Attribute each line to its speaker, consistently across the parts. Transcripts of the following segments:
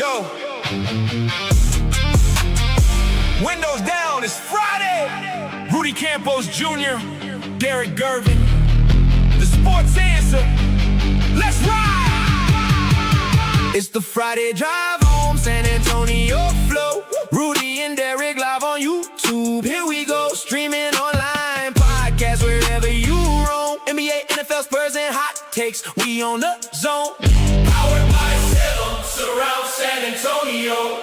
Speaker 1: Yo. Windows down, it's Friday. Rudy Campos Jr., Derek Gervin, the sports answer. Let's ride. It's the Friday drive home, San Antonio flow. Rudy and Derek live on YouTube. Here we go, streaming online, podcast wherever you roam. NBA, NFL, Spurs, and hot takes. We on the zone. Powered by Salem, surround San Antonio.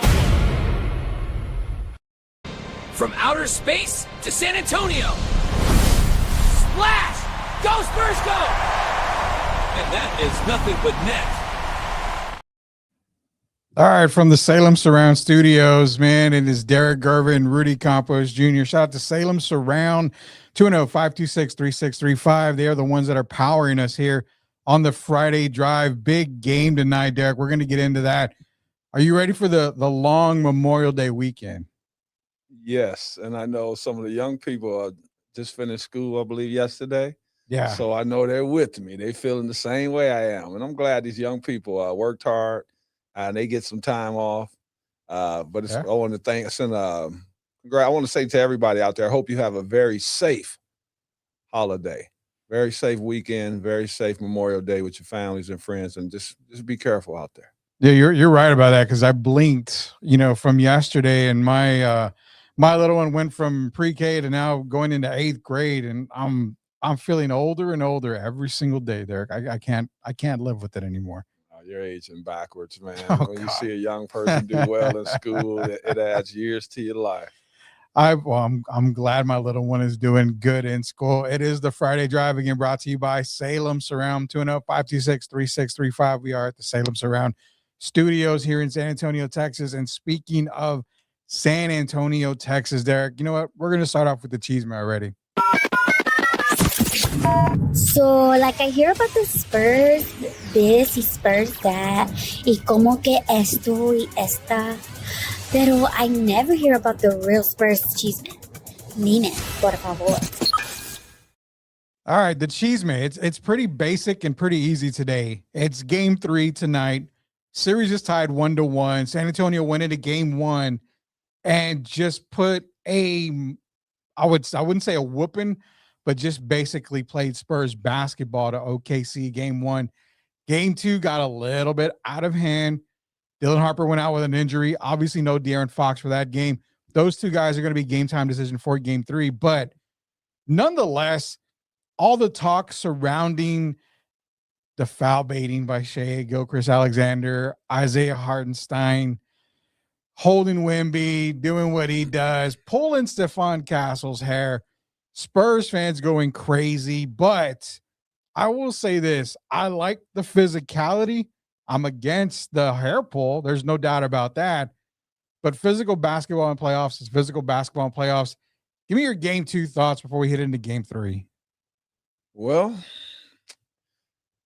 Speaker 2: From outer space to San Antonio. Splash! Go Spurs, go! And that is nothing but net.
Speaker 3: All right, from the Salem Surround Studios, man, it is Derek Gervin, Rudy Campos Jr. Shout out to Salem Surround, 210-526-3635. They are the ones that are powering us here on the Friday drive. Big game tonight, Derek. We're going to get into that. Are you ready for the long Memorial Day weekend?
Speaker 4: Yes, and I know some of the young people just finished school, I believe, yesterday.
Speaker 3: Yeah.
Speaker 4: So I know they're with me. They feeling the same way I am, and I'm glad these young people worked hard and they get some time off. But it's, I want to I want to say to everybody out there, I hope you have a very safe holiday, very safe weekend, very safe Memorial Day with your families and friends, and just be careful out there.
Speaker 3: Yeah, you're right about that, because I blinked, from yesterday, and my my little one went from pre-K to now going into 8th grade, and I'm feeling older and older every single day, Derek. I can't live with it anymore.
Speaker 4: You're aging backwards, man.
Speaker 3: Oh,
Speaker 4: when
Speaker 3: God.
Speaker 4: you see a young person do well in school, it adds years to your life.
Speaker 3: I'm glad my little one is doing good in school. It is the Friday Drive, again, brought to you by Salem Surround, 210-526-3635. We are at the Salem Surround Studios here in San Antonio, Texas. And speaking of San Antonio, Texas, Derek, you know what? We're going to start off with the cheese man already.
Speaker 5: So, I hear about the Spurs this y Spurs that, y como que esto y esta, pero I never hear about the real Spurs chisme. Dime, por favor.
Speaker 3: All right, the chisme. It's pretty basic and pretty easy today. It's game 3 tonight. Series is tied 1-1. San Antonio went into game 1 and just put I wouldn't say a whooping, but just basically played Spurs basketball to OKC game 1. Game 2 got a little bit out of hand. Dylan Harper went out with an injury. Obviously, no De'Aaron Fox for that game. Those two guys are going to be game time decision for game 3. But nonetheless, all the talk surrounding the foul baiting by Shai Gilgeous-Alexander, Isaiah Hartenstein, holding Wemby, doing what he does, pulling Stephon Castle's hair, Spurs fans going crazy. But I will say this, I like the physicality. I'm against the hair pull. There's no doubt about that. But physical basketball in playoffs is physical basketball in playoffs. Give me your game 2 thoughts before we hit into game 3.
Speaker 4: Well,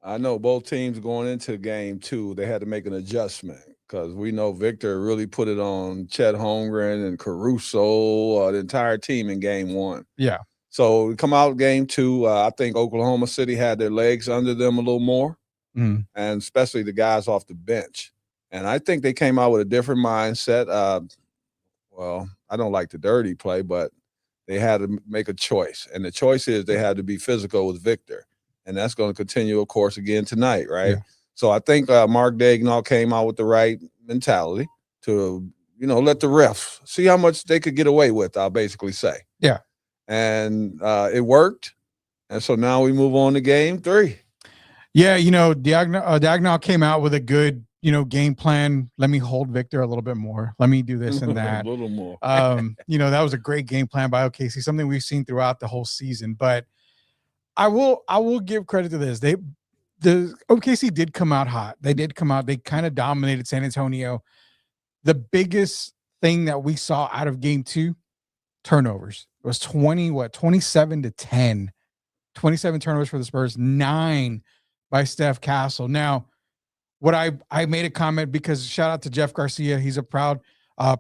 Speaker 4: I know both teams going into game 2, they had to make an adjustment, because we know Victor really put it on Chet Holmgren and Caruso, the entire team in game 1.
Speaker 3: Yeah.
Speaker 4: So we come out game 2. I think Oklahoma City had their legs under them a little more, and especially the guys off the bench. And I think they came out with a different mindset. Well, I don't like the dirty play, but they had to make a choice. And the choice is they had to be physical with Victor. And that's going to continue, of course, again tonight, right? Yeah. So I think Mark Daigneault came out with the right mentality to, let the refs see how much they could get away with, I'll basically say.
Speaker 3: Yeah.
Speaker 4: And it worked. And so now we move on to game 3.
Speaker 3: Yeah, Daigneault came out with a good, game plan. Let me hold Victor a little bit more. Let me do this and that.
Speaker 4: A little more.
Speaker 3: That was a great game plan by OKC, something we've seen throughout the whole season. But I will give credit to this. The OKC did come out hot. They did come out. They kind of dominated San Antonio. The biggest thing that we saw out of game 2, turnovers. It was 27-10. 27 turnovers for the Spurs, 9 by Steph Castle. Now, what I made a comment because shout out to Jeff Garcia. He's a proud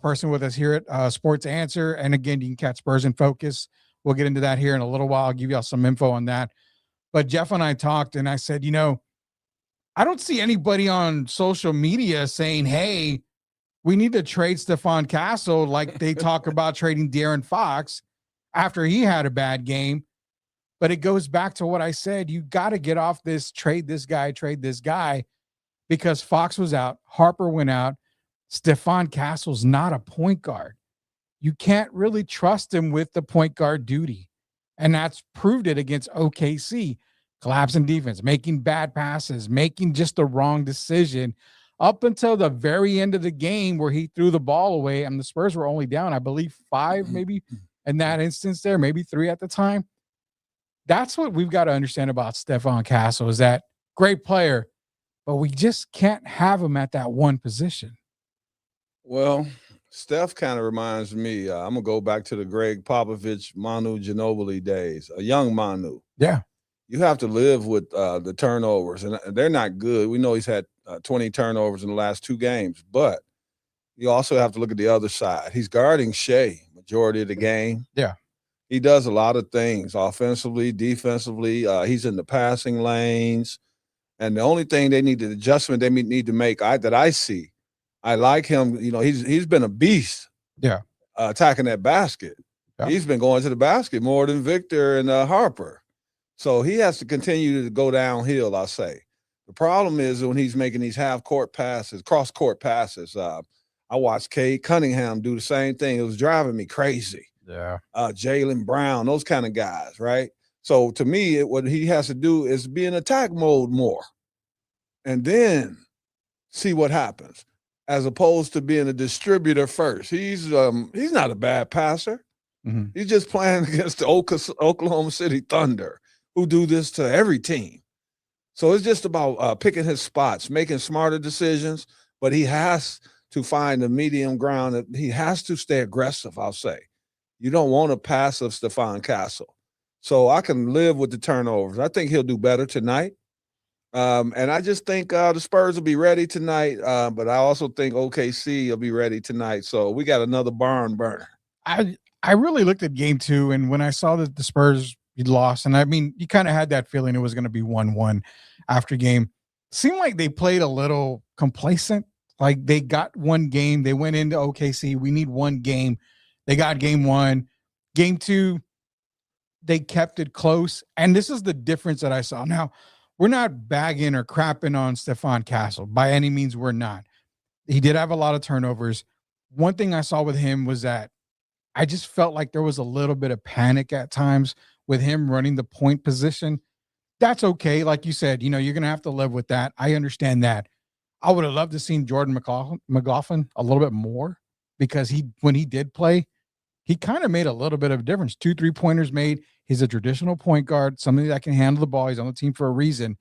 Speaker 3: person with us here at Sports Answer. And again, you can catch Spurs in Focus. We'll get into that here in a little while. I'll give y'all some info on that. But Jeff and I talked, and I said, I don't see anybody on social media saying, hey, we need to trade Stephon Castle like they talk about trading De'Aaron Fox after he had a bad game. But it goes back to what I said. You got to get off this trade this guy, because Fox was out. Harper went out. Stephon Castle's not a point guard. You can't really trust him with the point guard duty. And that's proved it against OKC. Collapsing defense, making bad passes, making just the wrong decision up until the very end of the game where he threw the ball away. And the Spurs were only down, I believe, 5 maybe in that instance there, maybe 3 at the time. That's what we've got to understand about Stephon Castle, is that great player, but we just can't have him at that one position.
Speaker 4: Well, Steph kind of reminds me, I'm going to go back to the Greg Popovich, Manu Ginobili days, a young Manu.
Speaker 3: Yeah.
Speaker 4: You have to live with the turnovers, and they're not good. We know he's had 20 turnovers in the last 2 games, but you also have to look at the other side. He's guarding Shea majority of the game.
Speaker 3: Yeah.
Speaker 4: He does a lot of things offensively, defensively. He's in the passing lanes. And the only thing they need, the adjustment they need to make, that I see, I like him. You know, he's been a beast.
Speaker 3: Yeah.
Speaker 4: Attacking that basket. Yeah. He's been going to the basket more than Victor and Harper. So he has to continue to go downhill, I'll say. The problem is when he's making these half-court passes, cross-court passes. I watched Cade Cunningham do the same thing. It was driving me crazy.
Speaker 3: Yeah.
Speaker 4: Jaylen Brown, those kind of guys, right? So to me, what he has to do is be in attack mode more and then see what happens, as opposed to being a distributor first. He's not a bad passer. Mm-hmm. He's just playing against the Oklahoma City Thunder, who do this to every team. So it's just about picking his spots, making smarter decisions, but he has to find a medium ground. He has to stay aggressive, I'll say. You don't want a passive Stephon Castle. So I can live with the turnovers. I think he'll do better tonight. And I just think the Spurs will be ready tonight, but I also think OKC will be ready tonight. So we got another barn burner.
Speaker 3: I really looked at game 2, and when I saw that the Spurs you'd lost, and I mean, you kind of had that feeling it was going to be 1-1 after game. Seemed like they played a little complacent. Like they got one game. They went into OKC. We need one game. They got game 1. Game 2, they kept it close. And this is the difference that I saw. Now, we're not bagging or crapping on Stephon Castle. By any means, we're not. He did have a lot of turnovers. One thing I saw with him was that I just felt like there was a little bit of panic at times with him running the point position. That's okay. Like you said, you're going to have to live with that. I understand that. I would have loved to seen Jordan McLaughlin a little bit more, because when he did play, he kind of made a little bit of a difference. 2 3-pointers made. He's a traditional point guard, somebody that can handle the ball. He's on the team for a reason.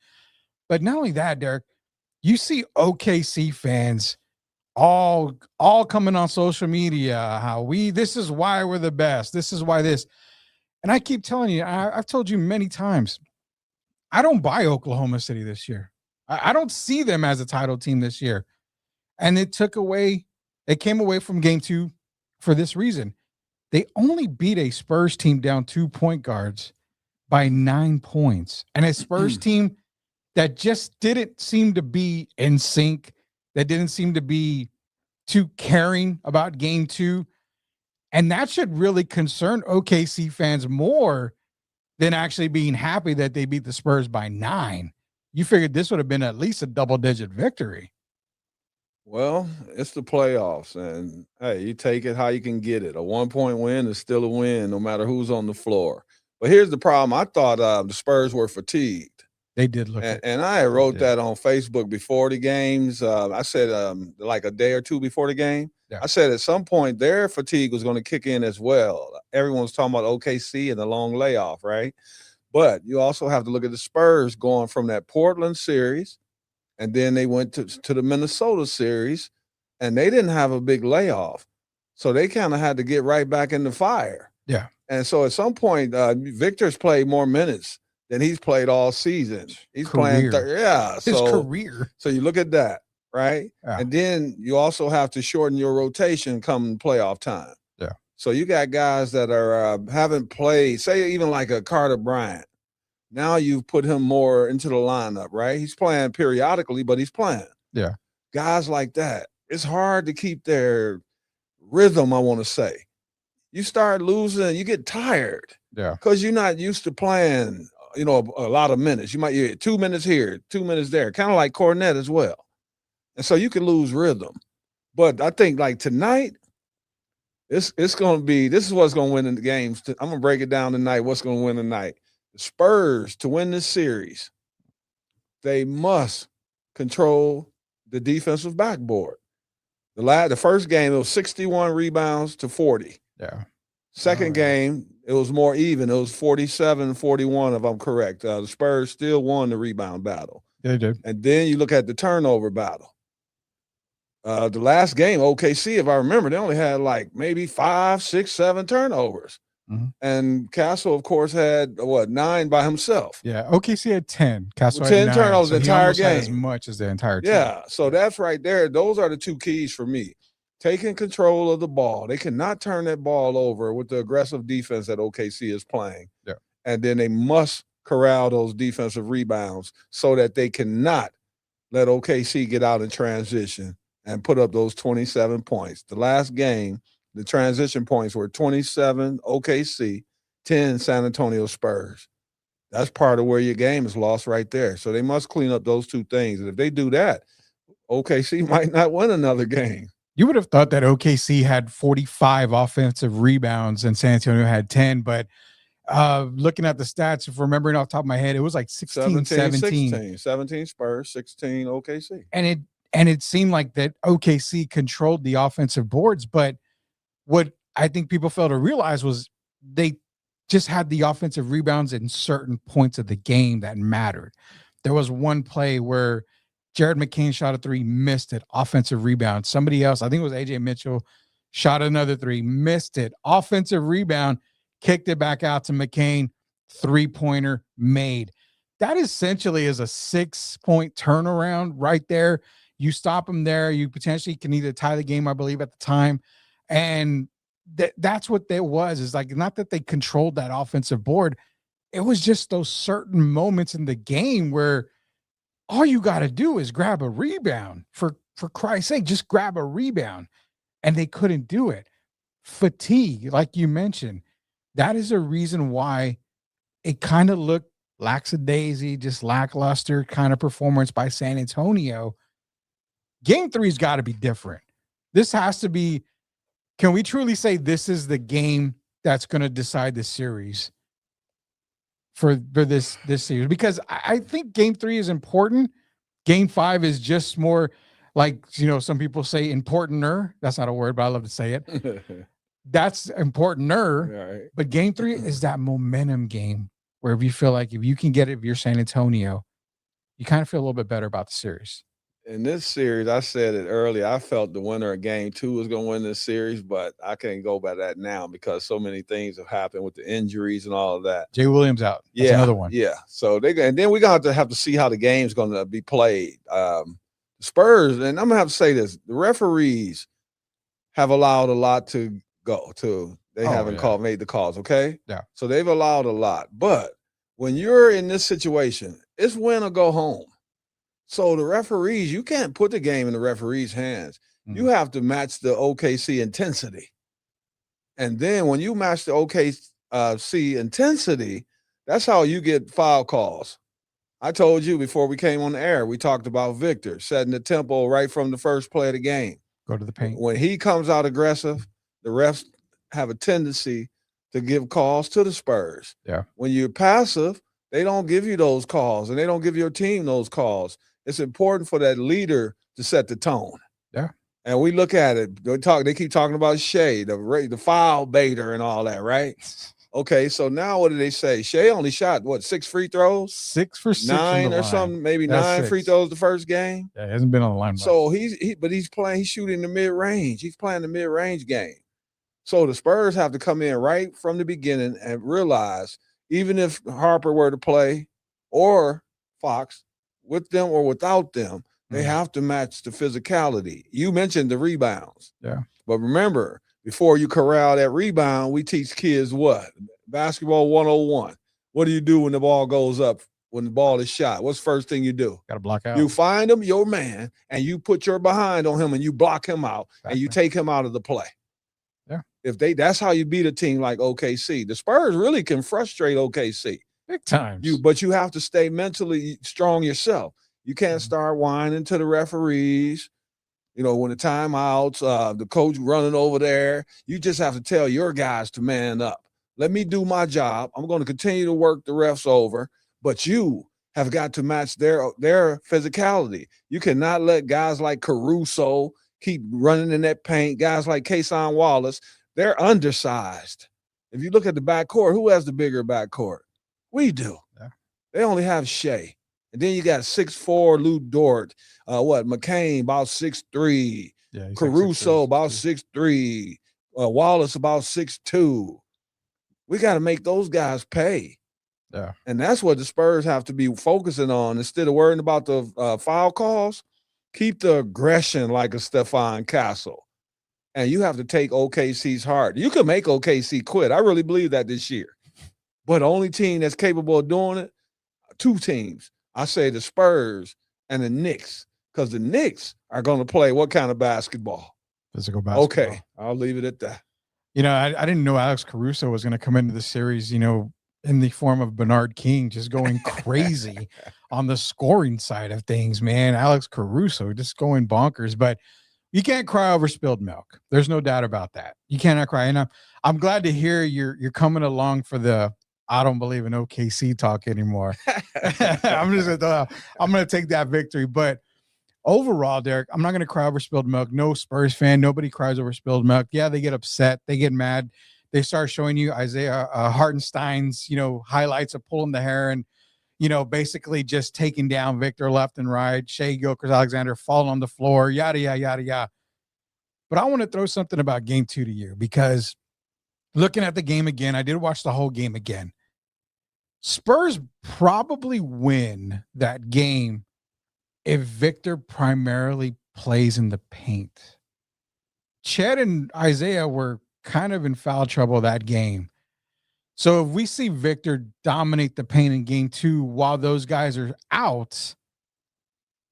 Speaker 3: But not only that, Derek, you see OKC fans all coming on social media, how this is why we're the best. This is why this. And I keep telling you, I've told you many times, I don't buy Oklahoma City this year. I don't see them as a title team this year. And it came away from game 2 for this reason. They only beat a Spurs team down 2 point guards by 9 points. And a Spurs team that just didn't seem to be in sync, that didn't seem to be too caring about game 2. And that should really concern OKC fans more than actually being happy that they beat the Spurs by 9. You figured this would have been at least a double-digit victory.
Speaker 4: Well, it's the playoffs, and hey, you take it how you can get it. A 1-point win is still a win, no matter who's on the floor. But here's the problem. I thought the Spurs were fatigued.
Speaker 3: They did look.
Speaker 4: And I wrote that on Facebook before the games. I said like a day or 2 before the game. Yeah. I said at some point their fatigue was going to kick in as well. Everyone's talking about OKC and the long layoff, right? But you also have to look at the Spurs going from that Portland series, and then they went to the Minnesota series, and they didn't have a big layoff. So they kind of had to get right back in the fire.
Speaker 3: Yeah.
Speaker 4: And so at some point, Victor's played more minutes than he's played all season. He's playing
Speaker 3: his career.
Speaker 4: So you look at that, right? Yeah. And then you also have to shorten your rotation come playoff time.
Speaker 3: Yeah.
Speaker 4: So you got guys that are haven't played, say even like a Carter Bryant. Now you've put him more into the lineup, right? He's playing periodically, but he's playing.
Speaker 3: Yeah.
Speaker 4: Guys like that, it's hard to keep their rhythm, I want to say. You start losing, you get tired.
Speaker 3: Yeah.
Speaker 4: Because you're not used to playing, a lot of minutes. You might get 2 minutes here, 2 minutes there, kind of like Cornette as well. And so you can lose rhythm. But I think like tonight, this is what's going to win in the games. I'm going to break it down tonight. What's going to win tonight? The Spurs, to win this series, they must control the defensive backboard. The first game, it was 61 rebounds to 40.
Speaker 3: Yeah.
Speaker 4: Second game, it was more even. It was 47-41, if I'm correct. The Spurs still won the rebound battle.
Speaker 3: They did.
Speaker 4: And then you look at the turnover battle. The last game, OKC, if I remember, they only had like maybe 5, 6, 7 turnovers.
Speaker 3: Mm-hmm.
Speaker 4: And Castle, of course, had 9 by himself.
Speaker 3: Yeah, OKC had 10. Castle
Speaker 4: 10
Speaker 3: had 9,
Speaker 4: turnovers
Speaker 3: so
Speaker 4: the
Speaker 3: he
Speaker 4: entire
Speaker 3: almost had
Speaker 4: game.
Speaker 3: as much as the entire team.
Speaker 4: Yeah, so that's right there. Those are the 2 keys for me. Taking control of the ball. They cannot turn that ball over with the aggressive defense that OKC is playing.
Speaker 3: Yeah.
Speaker 4: And then they must corral those defensive rebounds so that they cannot let OKC get out in transition and put up those 27 points. The last game, the transition points were 27 OKC, 10 San Antonio Spurs. That's part of where your game is lost right there. So they must clean up those 2 things. And if they do that, OKC might not win another game.
Speaker 3: You would have thought that OKC had 45 offensive rebounds and San Antonio had 10, but looking at the stats, if remembering off the top of my head, it was like 17.
Speaker 4: 17 Spurs, 16 OKC.
Speaker 3: And it seemed like that OKC controlled the offensive boards, but what I think people failed to realize was they just had the offensive rebounds in certain points of the game that mattered. There was one play where Jared McCain shot a 3, missed it, offensive rebound. Somebody else, I think it was AJ Mitchell, shot another 3, missed it, offensive rebound, kicked it back out to McCain, 3-pointer made. That essentially is a 6-point turnaround right there. You stop them there, you potentially can either tie the game, I believe, at the time. And that's what that was. Is like, not that they controlled that offensive board. It was just those certain moments in the game where all you got to do is grab a rebound. For Christ's sake, just grab a rebound. And they couldn't do it. Fatigue, like you mentioned, that is a reason why it kind of looked lackadaisy, just lackluster kind of performance by San Antonio. Game 3's got to be different. This has to be, can we truly say this is the game that's going to decide the series for this series? Because I think game 3 is important. Game 5 is just more like, some people say importanter. That's not a word, but I love to say it. That's importanter.
Speaker 4: Right.
Speaker 3: But game 3 is that momentum game where if you feel like if you can get it, if you're San Antonio, you kind of feel a little bit better about the series.
Speaker 4: In this series, I said it earlier, I felt the winner of game 2 was going to win this series, but I can't go by that now because so many things have happened with the injuries and all of that.
Speaker 3: Jay Williams out. That's another one.
Speaker 4: Yeah. So and then we're going to have to see how the game's going to be played. Spurs, and I'm going to have to say this, the referees have allowed a lot to go to. They haven't made the calls, okay?
Speaker 3: Yeah.
Speaker 4: So they've allowed a lot. But when you're in this situation, it's win or go home. So the referees, you can't put the game in the referees' hands. Mm-hmm. You have to match the OKC intensity. And then when you match the OKC intensity, that's how you get foul calls. I told you before we came on the air, we talked about Victor setting the tempo right from the first play of the game.
Speaker 3: Go to the paint.
Speaker 4: When he comes out aggressive, the refs have a tendency to give calls to the Spurs.
Speaker 3: Yeah. When
Speaker 4: you're passive, they don't give you those calls, and they don't give your team those calls. It's important for that leader to set the tone.
Speaker 3: Yeah.
Speaker 4: And we look at it. They keep talking about Shea, the foul baiter and all that, right? Okay, so now what do they say? Shea only shot, 6 free throws?
Speaker 3: 6 for 6
Speaker 4: 9 or something, maybe that's 9 6 free throws the first game.
Speaker 3: Yeah, he hasn't been on the line much.
Speaker 4: So he's shooting the mid-range. He's playing the mid-range game. So the Spurs have to come in right from the beginning and realize, even if Harper were to play or Fox, with them or without them, they have to match the physicality. You mentioned the rebounds.
Speaker 3: Yeah.
Speaker 4: But remember, before you corral that rebound, we teach kids what? Basketball 101. What do you do when the ball goes up when the ball is shot? What's the first thing you do?
Speaker 3: Got to block out.
Speaker 4: You find him, your man, and you put your behind on him and you block him out and you take him out of the play.
Speaker 3: Yeah.
Speaker 4: That's how you beat a team like OKC. The Spurs really can frustrate OKC.
Speaker 3: Big times.
Speaker 4: But you have to stay mentally strong yourself. You can't start whining to the referees. When the timeouts, the coach running over there, you just have to tell your guys to man up. Let me do my job. I'm going to continue to work the refs over, but you have got to match their physicality. You cannot let guys like Caruso keep running in that paint. Guys like Kason Wallace, they're undersized. If you look at the backcourt, who has the bigger backcourt? We do. Yeah. They only have Shea. And then you got 6'4" Lou Dort. McCain about 6'3". Yeah, Caruso like about 6'3". Wallace about 6'2". We got to make those guys pay.
Speaker 3: Yeah.
Speaker 4: And that's what the Spurs have to be focusing on. Instead of worrying about the foul calls, keep the aggression like a Stephon Castle. And you have to take OKC's heart. You can make OKC quit. I really believe that this year. But the only team that's capable of doing it, two teams. I say the Spurs and the Knicks, because the Knicks are going to play what kind of basketball?
Speaker 3: Physical basketball.
Speaker 4: Okay, I'll leave it at that.
Speaker 3: I didn't know Alex Caruso was going to come into the series, in the form of Bernard King, just going crazy on the scoring side of things, man. Alex Caruso just going bonkers. But you can't cry over spilled milk. There's no doubt about that. You cannot cry. And I'm glad to hear you're coming along for the I don't believe in OKC talk anymore. I'm going to take that victory. But overall, Derek, I'm not going to cry over spilled milk. No Spurs fan, nobody cries over spilled milk. Yeah, they get upset. They get mad. They start showing you Isaiah Hartenstein's, highlights of pulling the hair and, basically just taking down Victor left and right. Shea Gilgeous-Alexander falling on the floor, yada, yada, yada, yada. But I want to throw something about game 2 to you, because looking at the game again, I did watch the whole game again. Spurs probably win that game if Victor primarily plays in the paint. Chet and Isaiah were kind of in foul trouble that game. So if we see Victor dominate the paint in game 2 while those guys are out,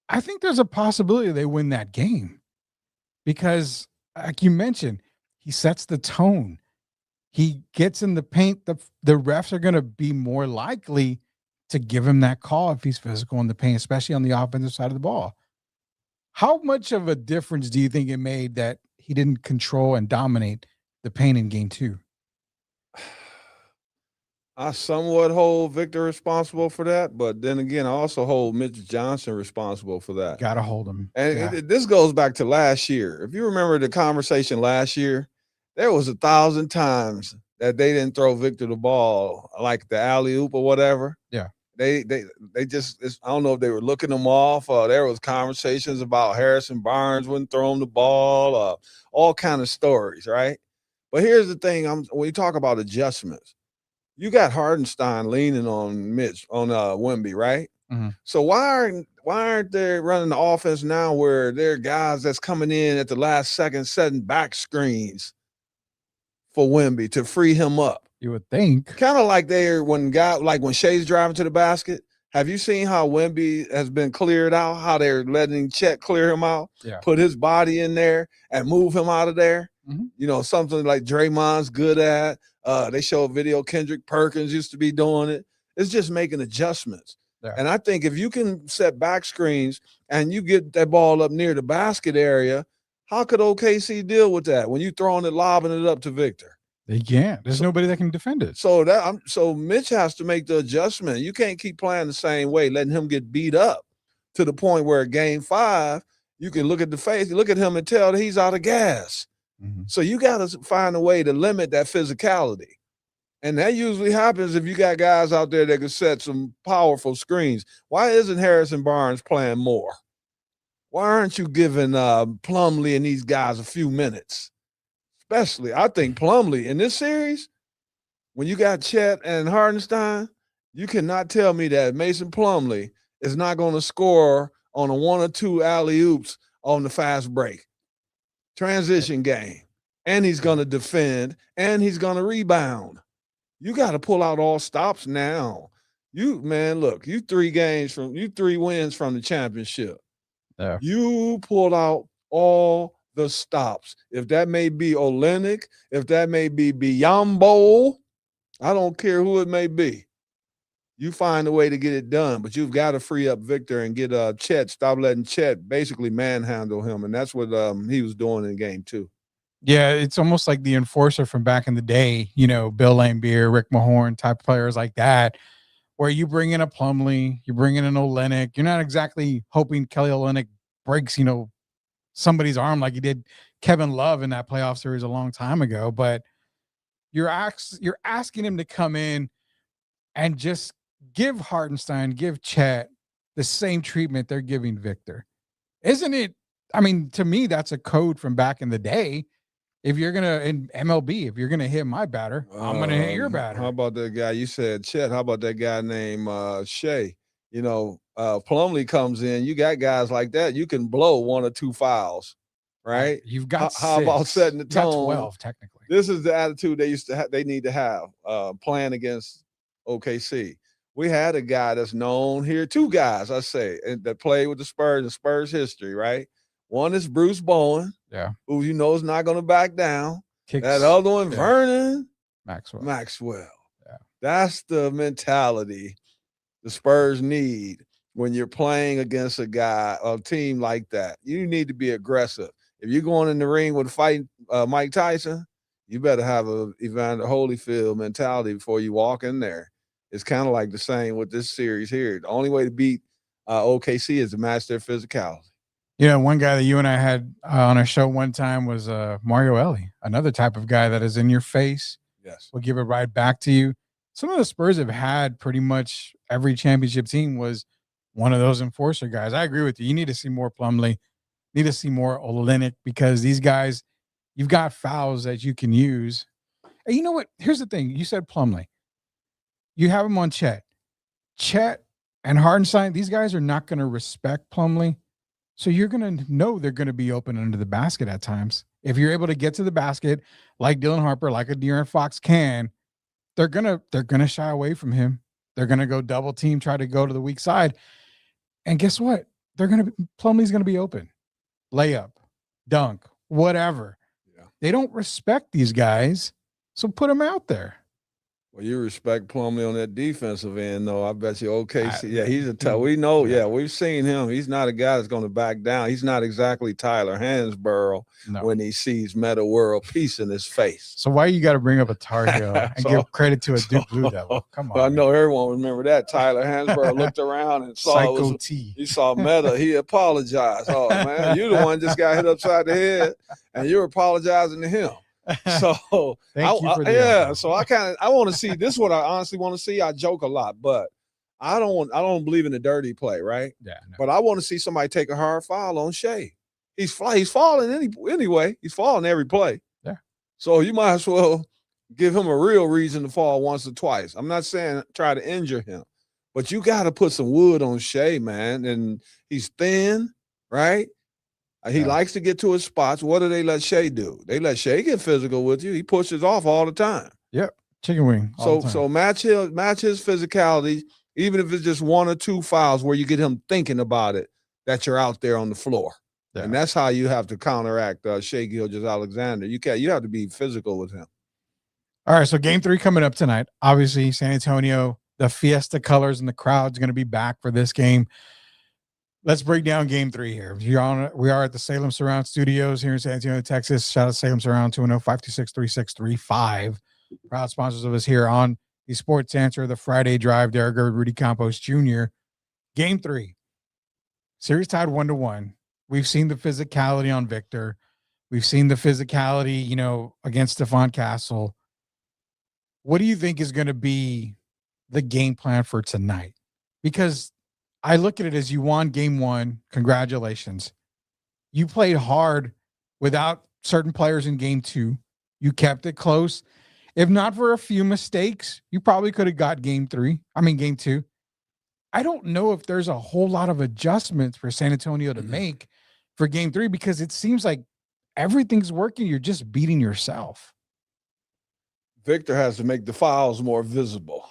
Speaker 3: I think there's a possibility they win that game. Because, like you mentioned, he sets the tone. He gets in the paint. The refs are going to be more likely to give him that call if he's physical in the paint, especially on the offensive side of the ball. How much of a difference do you think it made that he didn't control and dominate the paint in game 2?
Speaker 4: I somewhat hold Victor responsible for that, but then again, I also hold Mitch Johnson responsible for that.
Speaker 3: Got to hold him.
Speaker 4: And this goes back to last year. If you remember the conversation last year, there was 1,000 times that they didn't throw Victor the ball, like the alley-oop or whatever.
Speaker 3: Yeah.
Speaker 4: They just, I don't know if they were looking them off, or there was conversations about Harrison Barnes wouldn't throw him the ball, all kind of stories, right? But here's the thing, when you talk about adjustments, you got Hardenstein leaning on Wemby, right?
Speaker 3: Mm-hmm.
Speaker 4: So why aren't they running the offense now where there are guys that's coming in at the last second setting back screens for Wemby to free him up?
Speaker 3: You would think.
Speaker 4: Kind of like when Shea's driving to the basket. Have you seen how Wemby has been cleared out, how they're letting Chet clear him out, put his body in there and move him out of there?
Speaker 3: Mm-hmm.
Speaker 4: Something like Draymond's good at. They show a video Kendrick Perkins used to be doing it. It's just making adjustments.
Speaker 3: Yeah.
Speaker 4: And I think if you can set back screens and you get that ball up near the basket area, how could OKC deal with that when you throwing it, lobbing it up to Victor?
Speaker 3: They can't. There's nobody that can defend it.
Speaker 4: So Mitch has to make the adjustment. You can't keep playing the same way, letting him get beat up to the point where game 5, you can look at the face, look at him and tell that he's out of gas.
Speaker 3: Mm-hmm.
Speaker 4: So you got to find a way to limit that physicality. And that usually happens if you got guys out there that can set some powerful screens. Why isn't Harrison Barnes playing more? Why aren't you giving Plumlee and these guys a few minutes? Especially, I think Plumlee in this series, when you got Chet and Hardenstein, you cannot tell me that Mason Plumlee is not going to score on a 1 or 2 alley-oops on the fast break. Transition game. And he's going to defend, and he's going to rebound. You got to pull out all stops now. Look, you 3 wins from the championship.
Speaker 3: Yeah.
Speaker 4: You pulled out all the stops. If that may be Olenek, if that may be Biyombo, I don't care who it may be. You find a way to get it done, but you've got to free up Victor and get Chet. Stop letting Chet basically manhandle him, and that's what he was doing in game 2.
Speaker 3: Yeah, it's almost like the enforcer from back in the day, Bill Laimbeer, Rick Mahorn type players like that, where you bring in a Plumlee, you bring in an Olenek. You're not exactly hoping Kelly Olynyk breaks, somebody's arm like he did Kevin Love in that playoff series a long time ago, but you're asking him to come in and just give Hartenstein, give Chet the same treatment they're giving Victor. Isn't it? I mean, to me, that's a code from back in the day. If you're in MLB, if you're gonna hit my batter, I'm gonna hit your batter.
Speaker 4: How about that guy? You said Chet. How about that guy named Shea? Plumlee comes in. You got guys like that. You can blow 1 or 2 fouls, right?
Speaker 3: You've got
Speaker 4: how about setting the tone?
Speaker 3: 12 technically.
Speaker 4: This is the attitude they need to have playing against OKC. We had a guy that's known here, 2 guys, that played with the Spurs in Spurs history, right? One is Bruce Bowen, who is not going to back down. That other one, Vernon Maxwell.
Speaker 3: Yeah.
Speaker 4: That's the mentality the Spurs need when you're playing against a team like that. You need to be aggressive. If you're going in the ring with fighting Mike Tyson, you better have a Evander Holyfield mentality before you walk in there. It's kind of like the same with this series here. The only way to beat OKC is to match their physicality.
Speaker 3: One guy that you and I had on our show one time was Mario Elie, another type of guy that is in your face.
Speaker 4: Yes.
Speaker 3: Will give it right back to you. Some of the Spurs have had pretty much every championship team was one of those enforcer guys. I agree with you. You need to see more Plumlee, need to see more Olynyk, because these guys, you've got fouls that you can use. And you know what? Here's the thing. You said Plumlee. You have him on Chet. Chet and Hartenstein, these guys are not going to respect Plumlee. So you're going to know they're going to be open under the basket at times. If you're able to get to the basket like Dylan Harper, like a De'Aaron Fox can, they're going to shy away from him. They're going to go double team, try to go to the weak side. And guess what? Plumlee's going to be open. Layup, dunk, whatever.
Speaker 4: Yeah.
Speaker 3: They don't respect these guys. So put them out there.
Speaker 4: Well, you respect Plumlee on that defensive end, though. I bet you OKC. He's a tough. We know. Yeah, we've seen him. He's not a guy that's going to back down. He's not exactly Tyler Hansborough when he sees Meta World Peace in his face.
Speaker 3: So why you got to bring up a Tar Heel and give credit to a Duke Blue Devil? Come on.
Speaker 4: I know everyone remember that. Tyler Hansborough looked around and saw he saw Meta. He apologized. Oh man, you the one just got hit upside the head, and you're apologizing to him. So
Speaker 3: Thank you for the
Speaker 4: so I want to see this. Is what I honestly want to see. I joke a lot, but I don't believe in the dirty play, right?
Speaker 3: Yeah. No.
Speaker 4: But I want to see somebody take a hard foul on Shea. He's falling anyway. He's falling every play.
Speaker 3: Yeah.
Speaker 4: So you might as well give him a real reason to fall once or twice. I'm not saying try to injure him, but you got to put some wood on Shea, man. And he's thin, right? He likes to get to his spots. What do they let Shea do? They let Shea get physical with you. He pushes off all the time.
Speaker 3: Yep. Chicken wing.
Speaker 4: So match his physicality, even if it's just 1 or 2 fouls where you get him thinking about it, that you're out there on the floor. Yeah. And that's how you have to counteract Shea Gilgeous-Alexander. You have to be physical with him.
Speaker 3: All right, so game 3 coming up tonight. Obviously, San Antonio, the Fiesta colors and the crowd's going to be back for this game. Let's break down game 3 here. We are at the Salem Surround Studios here in San Antonio, Texas. Shout out to Salem Surround, 210-526-3635. Proud sponsors of us here on the Sports Answer, the Friday Drive. Derek Gerber, Rudy Campos Jr. Game 3. Series tied 1-1. We've seen the physicality on Victor. We've seen the physicality, against Stephon Castle. What do you think is going to be the game plan for tonight? Because I look at it as you won game 1. Congratulations. You played hard without certain players in game 2. You kept it close. If not for a few mistakes, you probably could have got game 2. I don't know if there's a whole lot of adjustments for San Antonio to make for game 3, because it seems like everything's working. You're just beating yourself.
Speaker 4: Victor has to make the fouls more visible.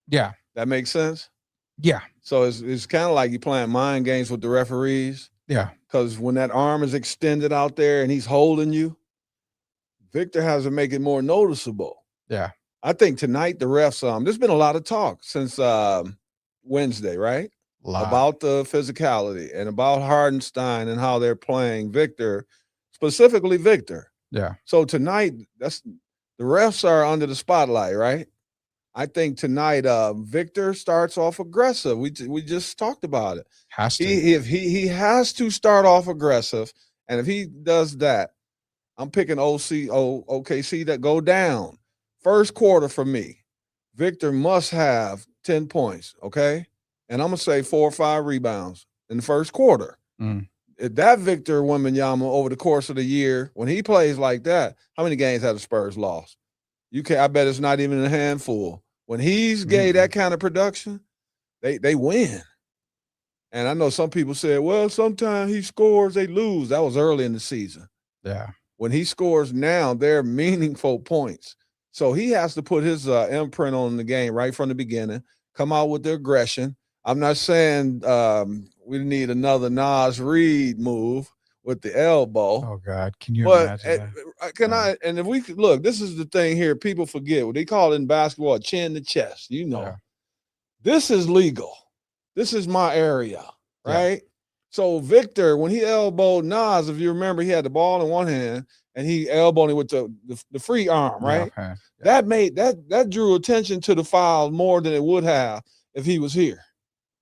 Speaker 3: Yeah.
Speaker 4: That makes sense?
Speaker 3: Yeah.
Speaker 4: So it's kind of like you're playing mind games with the referees.
Speaker 3: Yeah.
Speaker 4: Because when that arm is extended out there and he's holding you, Victor has to make it more noticeable.
Speaker 3: Yeah.
Speaker 4: I think tonight the refs, there's been a lot of talk since Wednesday, right? About the physicality and about Hardenstein and how they're playing Victor, specifically Victor.
Speaker 3: Yeah.
Speaker 4: So tonight, the refs are under the spotlight, right? I think tonight Victor starts off aggressive. We just talked about it.
Speaker 3: Has to.
Speaker 4: He has to start off aggressive, and if he does that, I'm picking OKC that go down. First quarter for me, Victor must have 10 points, okay? And I'm going to say 4 or 5 rebounds in the first quarter. If that Victor Wembanyama over the course of the year, when he plays like that, how many games have the Spurs lost? I bet it's not even a handful. When he's gave that kind of production, they win. And I know some people said, well, sometimes he scores, they lose. That was early in the season.
Speaker 3: Yeah.
Speaker 4: When he scores now, they're meaningful points. So he has to put his imprint on the game right from the beginning, come out with the aggression. I'm not saying we need another Nas Reed move with the elbow.
Speaker 3: Oh, God. Can you imagine that?
Speaker 4: And if we could look, this is the thing here. People forget what they call it in basketball, chin to chest. This is legal. This is my area, right? Yeah. So Victor, when he elbowed Nas, if you remember, he had the ball in one hand and he elbowed him with the free arm, right?
Speaker 3: Yeah.
Speaker 4: That drew attention to the foul more than it would have if he was here.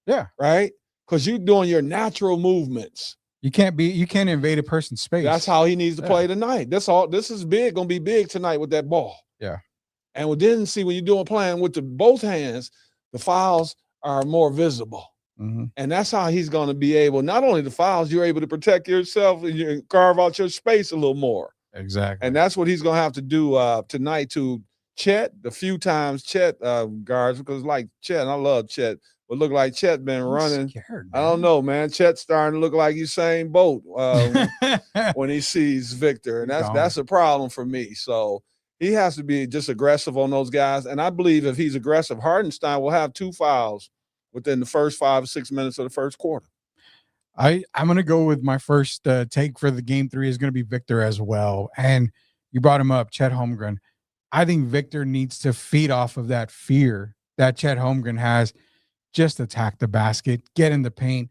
Speaker 3: Yeah.
Speaker 4: Right? Because you're doing your natural movements.
Speaker 3: You can't invade a person's space.
Speaker 4: That's how he needs to play tonight. That's all. This is big, gonna be big tonight with that ball.
Speaker 3: Yeah.
Speaker 4: And we didn't see when you're playing with both hands, the fouls are more visible. And that's how he's going to be able, not only the fouls, you're able to protect yourself and you carve out your space a little more.
Speaker 3: Exactly.
Speaker 4: And that's what he's going to have to do tonight to Chet, the few times Chet guards, because like Chet, and I love Chet, but look like Chet been running.
Speaker 3: Scared,
Speaker 4: I don't know, man. Chet's starting to look like Usain Bolt when he sees Victor. And that's a problem for me. So he has to be just aggressive on those guys. And I believe if he's aggressive, Hardenstein will have 2 fouls within the first 5 or 6 minutes of the first quarter.
Speaker 3: I'm going to go with my first take for the game 3 is going to be Victor as well. And you brought him up, Chet Holmgren. I think Victor needs to feed off of that fear that Chet Holmgren has. Just attack the basket, get in the paint,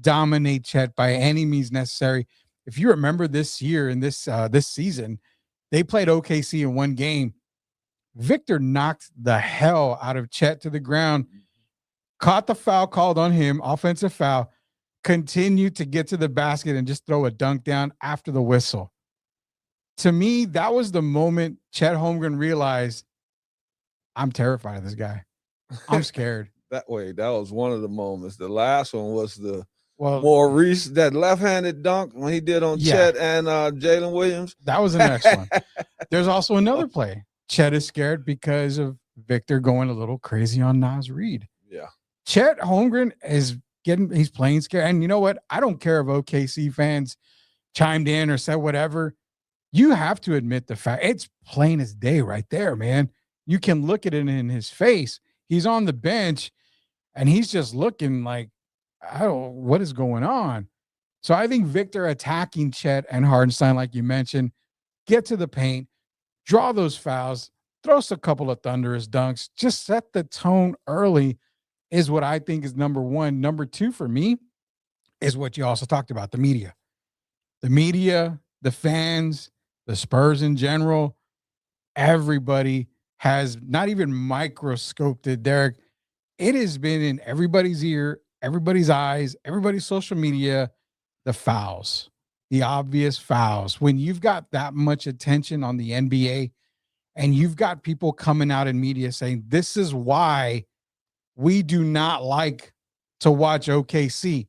Speaker 3: dominate Chet by any means necessary. If you remember this year and this season, they played OKC in one game. Victor knocked the hell out of Chet to the ground, caught the foul called on him, offensive foul, continued to get to the basket and just throw a dunk down after the whistle. To me, that was the moment Chet Holmgren realized, I'm terrified of this guy. I'm scared.
Speaker 4: That was one of the moments. The last one was the more recent, that left-handed dunk when he did on Chet and Jalen Williams.
Speaker 3: That was the next one. There's also another play. Chet is scared because of Victor going a little crazy on Nas Reed.
Speaker 4: Yeah.
Speaker 3: Chet Holmgren he's playing scared. And you know what? I don't care if OKC fans chimed in or said whatever. You have to admit the fact. It's plain as day right there, man. You can look at it in his face. He's on the bench and he's just looking like, what is going on? So I think Victor attacking Chet and Hardenstein, like you mentioned, get to the paint, draw those fouls, throw us a couple of thunderous dunks, just set the tone early is what I think is number one. Number 2 for me is what you also talked about, the media. The media, the fans, the Spurs in general, everybody has not even microscoped it, Derek. It has been in everybody's ear, everybody's eyes, everybody's social media, the fouls, the obvious fouls. When you've got that much attention on the NBA and you've got people coming out in media saying, this is why we do not like to watch OKC,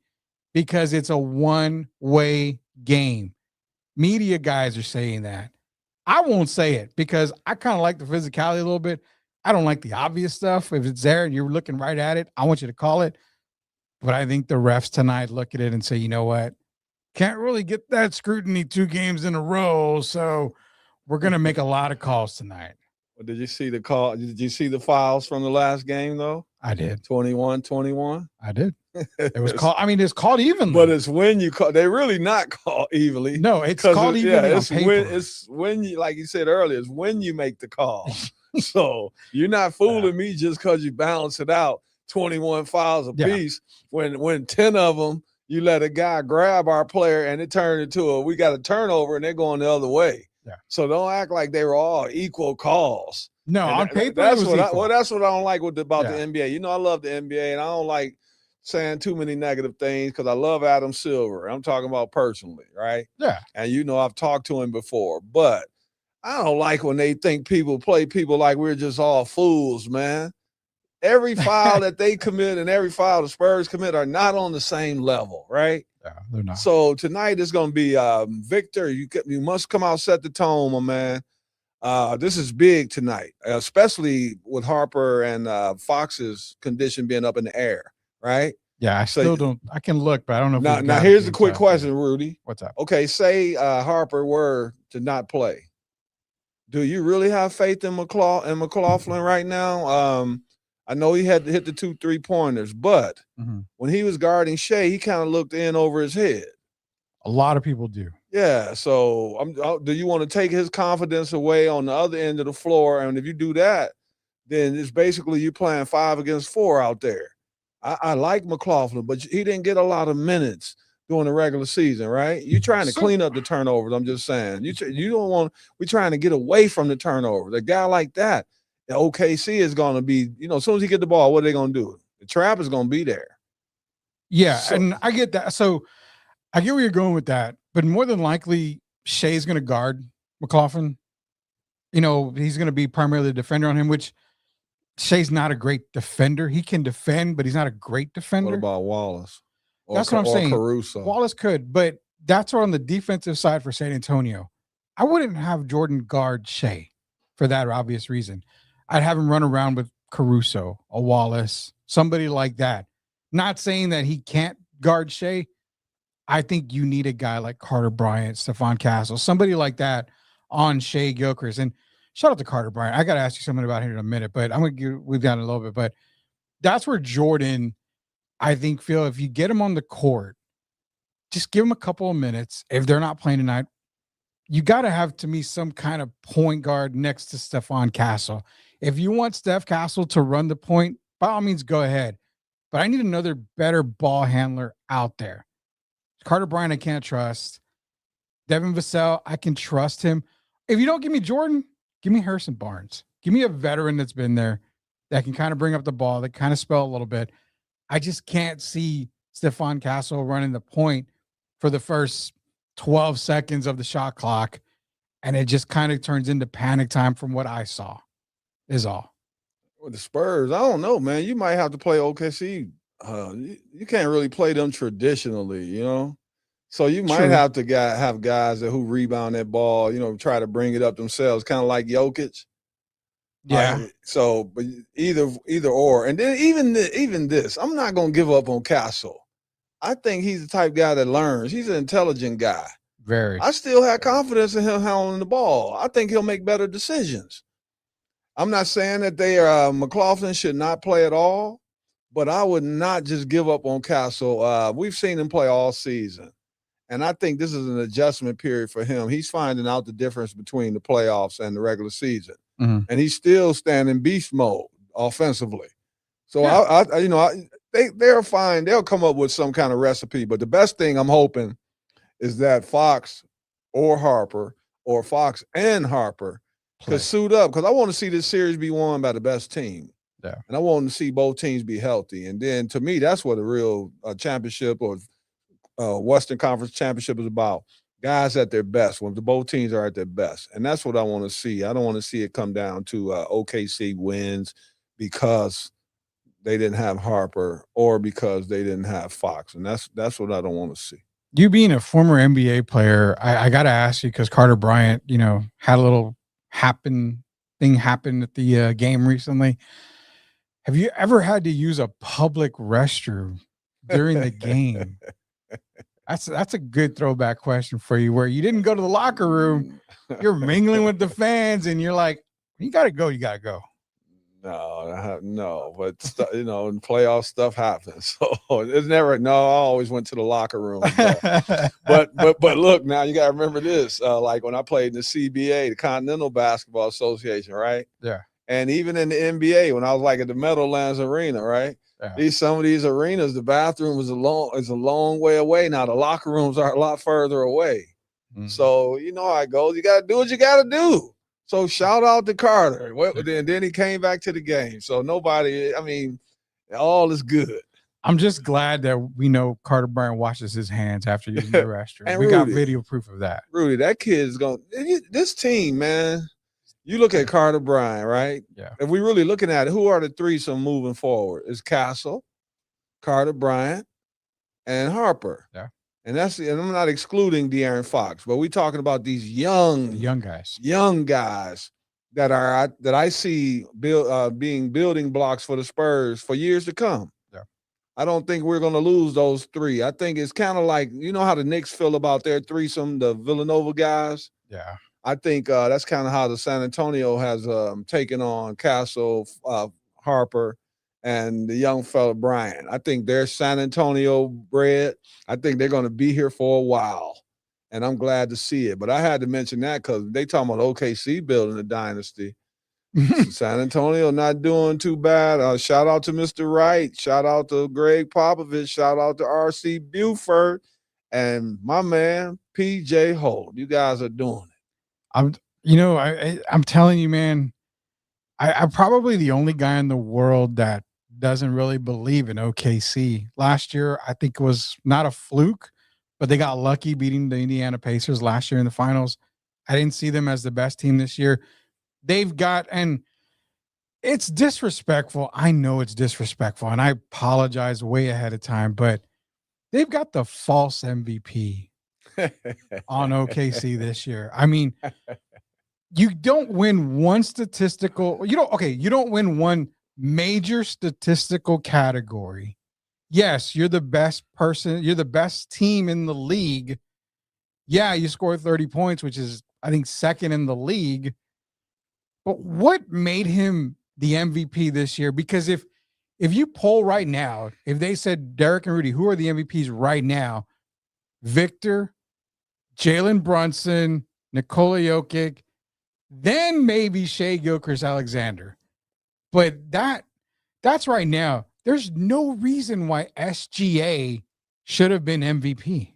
Speaker 3: because it's a one-way game. Media guys are saying that. I won't say it because I kind of like the physicality a little bit. I don't like the obvious stuff. If it's there and you're looking right at it, I want you to call it. But I think the refs tonight look at it and say, you know what? Can't really get that scrutiny 2 games in a row. So we're going to make a lot of calls tonight.
Speaker 4: Well, did you see the call? Did you see the fouls from the last game, though?
Speaker 3: I did.
Speaker 4: 21-21.
Speaker 3: I did. It was called. I mean, it's called evenly.
Speaker 4: But it's when you call. They're really not called evenly.
Speaker 3: No, it's called evenly on paper.
Speaker 4: It's when you, like you said earlier, it's when you make the call. So you're not fooling me just because you balance it out 21 fouls apiece. When 10 of them you let a guy grab our player and it turned into we got a turnover and they're going the other way.
Speaker 3: Yeah.
Speaker 4: So don't act like they were all equal calls.
Speaker 3: No, on paper,
Speaker 4: that's
Speaker 3: it was
Speaker 4: what
Speaker 3: equal.
Speaker 4: that's what I don't like about the NBA. You know, I love the NBA and I don't like saying too many negative things because I love Adam Silver. I'm talking about personally, right?
Speaker 3: Yeah.
Speaker 4: And you know, I've talked to him before, but I don't like when they think people play people like we're just all fools, man. Every foul that they commit and every foul the Spurs commit are not on the same level, right?
Speaker 3: Yeah, they're not.
Speaker 4: So tonight is going to be Victor. You must come out, set the tone, my man. This is big tonight, especially with Harper and Fox's condition being up in the air, right?
Speaker 3: Yeah, I still don't. I can look, but I don't know.
Speaker 4: Now here's the quick question, Rudy.
Speaker 3: What's up?
Speaker 4: Okay, say Harper were to not play. Do you really have faith in McLaughlin right now? I know he had to hit the 2 3-pointers, but when he was guarding Shea, he kind of looked in over his head.
Speaker 3: A lot of people do.
Speaker 4: Yeah. So do you want to take his confidence away on the other end of the floor? And if you do that, then it's basically you playing 5 against 4 out there. I like McLaughlin, but he didn't get a lot of minutes during the regular season, right? You're trying to clean up the turnovers. I'm just saying. You don't want. We're trying to get away from the turnovers. A guy like that, the OKC is going to be. You know, as soon as he get the ball, what are they going to do? The trap is going to be there.
Speaker 3: Yeah, and I get that. So I get where you're going with that, but more than likely, Shea's going to guard McLaughlin. You know, he's going to be primarily the defender on him, which Shea's not a great defender. He can defend, but he's not a great defender.
Speaker 4: What about Wallace?
Speaker 3: That's what I'm saying.
Speaker 4: Caruso.
Speaker 3: Wallace could, but that's on the defensive side for San Antonio. I wouldn't have Jordan guard Shea for that obvious reason. I'd have him run around with Caruso, a Wallace, somebody like that. Not saying that he can't guard Shea. I think you need a guy like Carter Bryant, Stephon Castle, somebody like that on Shea Gilchrist. And shout out to Carter Bryant. I got to ask you something about him in a minute, but we've got a little bit, but that's where Jordan, I think, Phil, if you get him on the court, just give him a couple of minutes. If they're not playing tonight, you got to have, to me, some kind of point guard next to Stephon Castle. If you want Steph Castle to run the point, by all means, go ahead. But I need another better ball handler out there. Carter Bryant, I can't trust. Devin Vassell, I can trust him. If you don't give me Jordan, give me Harrison Barnes. Give me a veteran that's been there that can kind of bring up the ball, that kind of spell a little bit. I just can't see Stephon Castle running the point for the first 12 seconds of the shot clock, and it just kind of turns into panic time from what I saw, is all.
Speaker 4: With the Spurs, I don't know, man. You might have to play OKC. You can't really play them traditionally, you know? So you might have to have guys who rebound that ball, you know, try to bring it up themselves, kind of like Jokic.
Speaker 3: Yeah.
Speaker 4: So, but either or. And then even this, I'm not going to give up on Castle. I think he's the type of guy that learns. He's an intelligent guy.
Speaker 3: Very.
Speaker 4: I still have confidence in him handling the ball. I think he'll make better decisions. I'm not saying that McLaughlin should not play at all, but I would not just give up on Castle. We've seen him play all season, and I think this is an adjustment period for him. He's finding out the difference between the playoffs and the regular season, and he's still standing beast mode offensively. So they're fine. They'll come up with some kind of recipe. But the best thing I'm hoping is that Fox or Harper, or Fox and Harper, could suit up, because I want to see this series be won by the best team.
Speaker 3: Yeah.
Speaker 4: And I want to see both teams be healthy. And then, to me, that's what a real championship or Western Conference championship is about. Guys at their best, when both teams are at their best. And that's what I want to see. I don't want to see it come down to OKC wins because they didn't have Harper or because they didn't have Fox. And that's what I don't want to see.
Speaker 3: You being a former NBA player, I got to ask you, because Carter Bryant, you know, had a little thing happen at the game recently. Have you ever had to use a public restroom during the game? That's a good throwback question for you, where you didn't go to the locker room, you're mingling with the fans, and you're like, you got to go.
Speaker 4: No, but playoff stuff happens. So it's never. No, I always went to the locker room. But look, now you got to remember this. Like when I played in the CBA, the Continental Basketball Association, right?
Speaker 3: Yeah.
Speaker 4: And even in the NBA, when I was like at the Meadowlands Arena, right?
Speaker 3: Yeah.
Speaker 4: Some of these arenas, the bathroom is a long way away. Now the locker rooms are a lot further away. Mm-hmm. So you know how it goes. You got to do what you got to do. So shout out to Carter. Then he came back to the game. So nobody, I mean, all is good.
Speaker 3: I'm just glad that we know Carter Bryant washes his hands after using the restroom. And we got video proof of that.
Speaker 4: Rudy, that kid's going. This team, man. You look at Carter Bryant, right?
Speaker 3: Yeah.
Speaker 4: If we're really looking at it, who are the threesome moving forward? It's Castle, Carter Bryant, and Harper.
Speaker 3: Yeah.
Speaker 4: And I'm not excluding De'Aaron Fox, but we're talking about these young guys that I see being building blocks for the Spurs for years to come.
Speaker 3: Yeah.
Speaker 4: I don't think we're going to lose those three. I think it's kind of like, you know how the Knicks feel about their threesome, the Villanova guys.
Speaker 3: Yeah.
Speaker 4: I think that's kind of how the San Antonio has taken on Castle, Harper, and the young fella Bryant. I think they're San Antonio bred. I think they're going to be here for a while, and I'm glad to see it. But I had to mention that because they talking about OKC building a dynasty. San Antonio not doing too bad. Shout out to Mr. Wright. Shout out to Greg Popovich. Shout out to R.C. Buford and my man P.J. Holt. You guys are doing it.
Speaker 3: I'm telling you, man. I'm probably the only guy in the world that doesn't really believe in OKC. Last year, I think it was not a fluke, but they got lucky beating the Indiana Pacers last year in the finals. I didn't see them as the best team this year. And it's disrespectful. I know it's disrespectful, and I apologize way ahead of time, but they've got the false MVP on OKC this year. I mean, you don't win one you don't win one major statistical category. Yes, you're the best person. You're the best team in the league. Yeah, you scored 30 points, which is, I think, second in the league. But what made him the MVP this year? Because if you poll right now, if they said, Derek and Rudy, who are the MVPs right now? Victor, Jalen Brunson, Nikola Jokic, then maybe Shai Gilgeous-Alexander. But that's right now. There's no reason why SGA should have been MVP.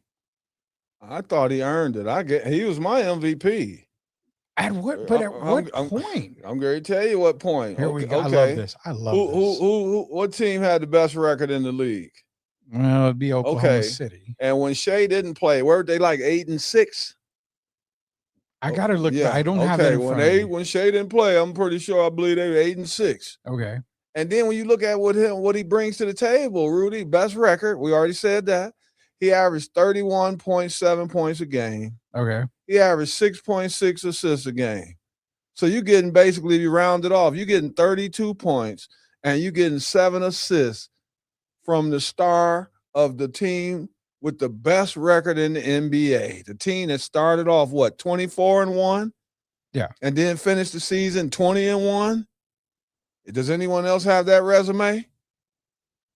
Speaker 4: I thought he earned it. He was my MVP.
Speaker 3: At what point?
Speaker 4: I'm going to tell you what point.
Speaker 3: Here we go. Okay. I love this. I love this.
Speaker 4: What team had the best record in the league?
Speaker 3: Well, it'd be Oklahoma City.
Speaker 4: And when Shai didn't play, weren't they like 8-6?
Speaker 3: I gotta look. Yeah. I don't have that in front of me.
Speaker 4: When Shai didn't play, I believe they were 8-6.
Speaker 3: Okay.
Speaker 4: And then when you look at what he brings to the table, Rudy, best record. We already said that. He averaged 31.7 points a game.
Speaker 3: Okay.
Speaker 4: He averaged 6.6 assists a game. So you're getting, basically, if you round it off, you're getting 32 points and you're getting 7 assists from the star of the team with the best record in the NBA. The team that started off, 24-1?
Speaker 3: Yeah.
Speaker 4: And then finished the season 20-1? Does anyone else have that resume?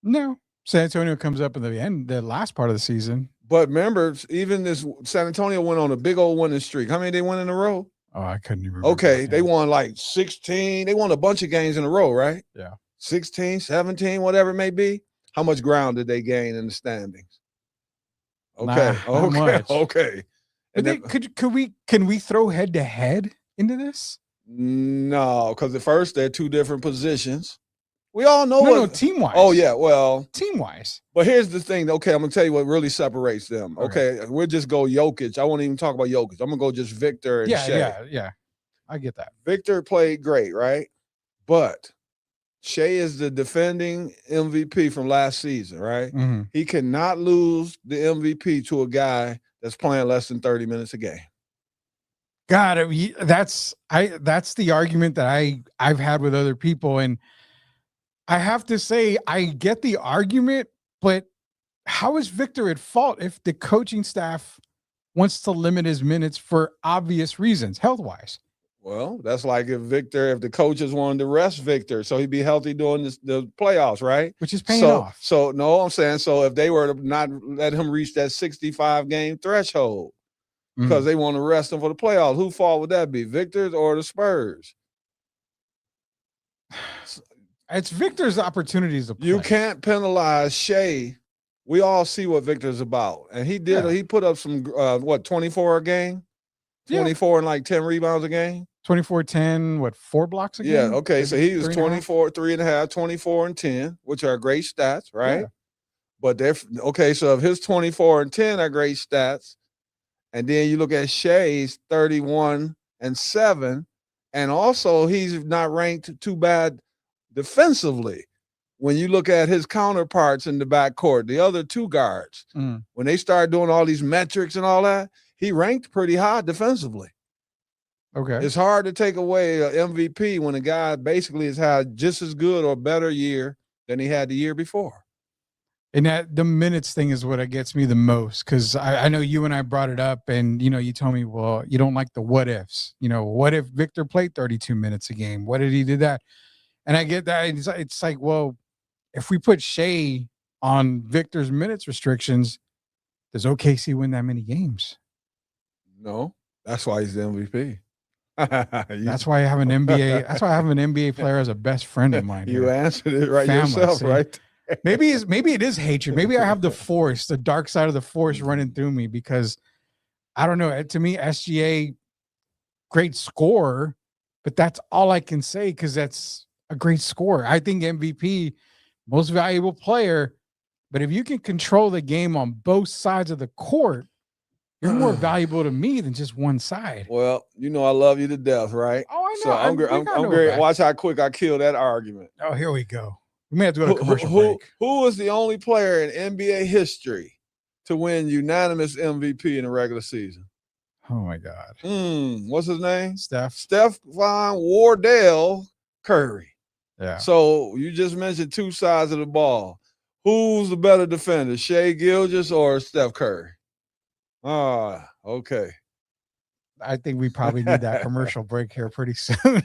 Speaker 3: No. San Antonio comes up in the last part of the season.
Speaker 4: But remember, even this San Antonio went on a big old winning streak. How many they won in a row?
Speaker 3: Oh, I couldn't even remember.
Speaker 4: Okay, they won like 16. They won a bunch of games in a row, right?
Speaker 3: Yeah.
Speaker 4: 16, 17, whatever it may be. How much ground did they gain in the standings? Okay.
Speaker 3: Not much.
Speaker 4: Okay.
Speaker 3: But can we throw head to head into this?
Speaker 4: No, because at first they're two different positions. We all know
Speaker 3: team-wise.
Speaker 4: Oh, yeah, well.
Speaker 3: Team-wise.
Speaker 4: But here's the thing. Okay, I'm going to tell you what really separates them. Okay, we'll just go Jokic. I won't even talk about Jokic. I'm going to go just Victor and Shai.
Speaker 3: Yeah. I get that.
Speaker 4: Victor played great, right? But Shai is the defending MVP from last season, right?
Speaker 3: Mm-hmm.
Speaker 4: He cannot lose the MVP to a guy that's playing less than 30 minutes a game.
Speaker 3: God, that's the argument that I've had with other people, and I have to say, I get the argument, but how is Victor at fault if the coaching staff wants to limit his minutes for obvious reasons, health-wise?
Speaker 4: Well, that's like if the coaches wanted to rest Victor, so he'd be healthy during the playoffs, right?
Speaker 3: Which is paying off.
Speaker 4: So no, I'm saying, so if they were to not let him reach that 65 game threshold because they want to rest him for the playoffs, whose fault would that be, Victor's or the Spurs?
Speaker 3: It's Victor's opportunities to play.
Speaker 4: You can't penalize Shea. We all see what Victor's about, and he did. Yeah. He put up some 24 a game, 24 and like 10 rebounds a game.
Speaker 3: 24, 10, 4 blocks a game?
Speaker 4: Yeah, okay. So he was 24, 3.5, 24 and 10, which are great stats, right? Yeah. But so if his 24 and 10 are great stats, and then you look at Shea's 31 and 7, and also he's not ranked too bad defensively. When you look at his counterparts in the backcourt, the other two guards, when they started doing all these metrics and all that, he ranked pretty high defensively.
Speaker 3: Okay.
Speaker 4: It's hard to take away an MVP when a guy basically has had just as good or better year than he had the year before.
Speaker 3: And that the minutes thing is what gets me the most, because I know you and I brought it up, and you told me, well, you don't like the what ifs. What if Victor played 32 minutes a game? What if he did that? And I get that. It's like, well, if we put Shea on Victor's minutes restrictions, does OKC win that many games?
Speaker 4: No, that's why he's the MVP.
Speaker 3: That's why I have an NBA. That's why I have an NBA player as a best friend of mine.
Speaker 4: You answered it right yourself, right?
Speaker 3: Maybe it is hatred. Maybe I have the dark side of the force running through me, because I don't know. To me, SGA, great scorer, but that's all I can say, because that's a great scorer. I think MVP, most valuable player, but if you can control the game on both sides of the court, you're more valuable to me than just one side.
Speaker 4: Well, I love you to death, right?
Speaker 3: Oh, I know.
Speaker 4: So I'm great. Watch how quick I kill that argument.
Speaker 3: Oh, here we go. We may have to go to commercial break.
Speaker 4: Who is the only player in NBA history to win unanimous MVP in the regular season?
Speaker 3: Oh, my God.
Speaker 4: What's his name?
Speaker 3: Stephon
Speaker 4: Wardell Curry.
Speaker 3: Yeah.
Speaker 4: So you just mentioned two sides of the ball. Who's the better defender, Shai Gilgeous or Steph Curry? Okay.
Speaker 3: I think we probably need that commercial break here pretty soon.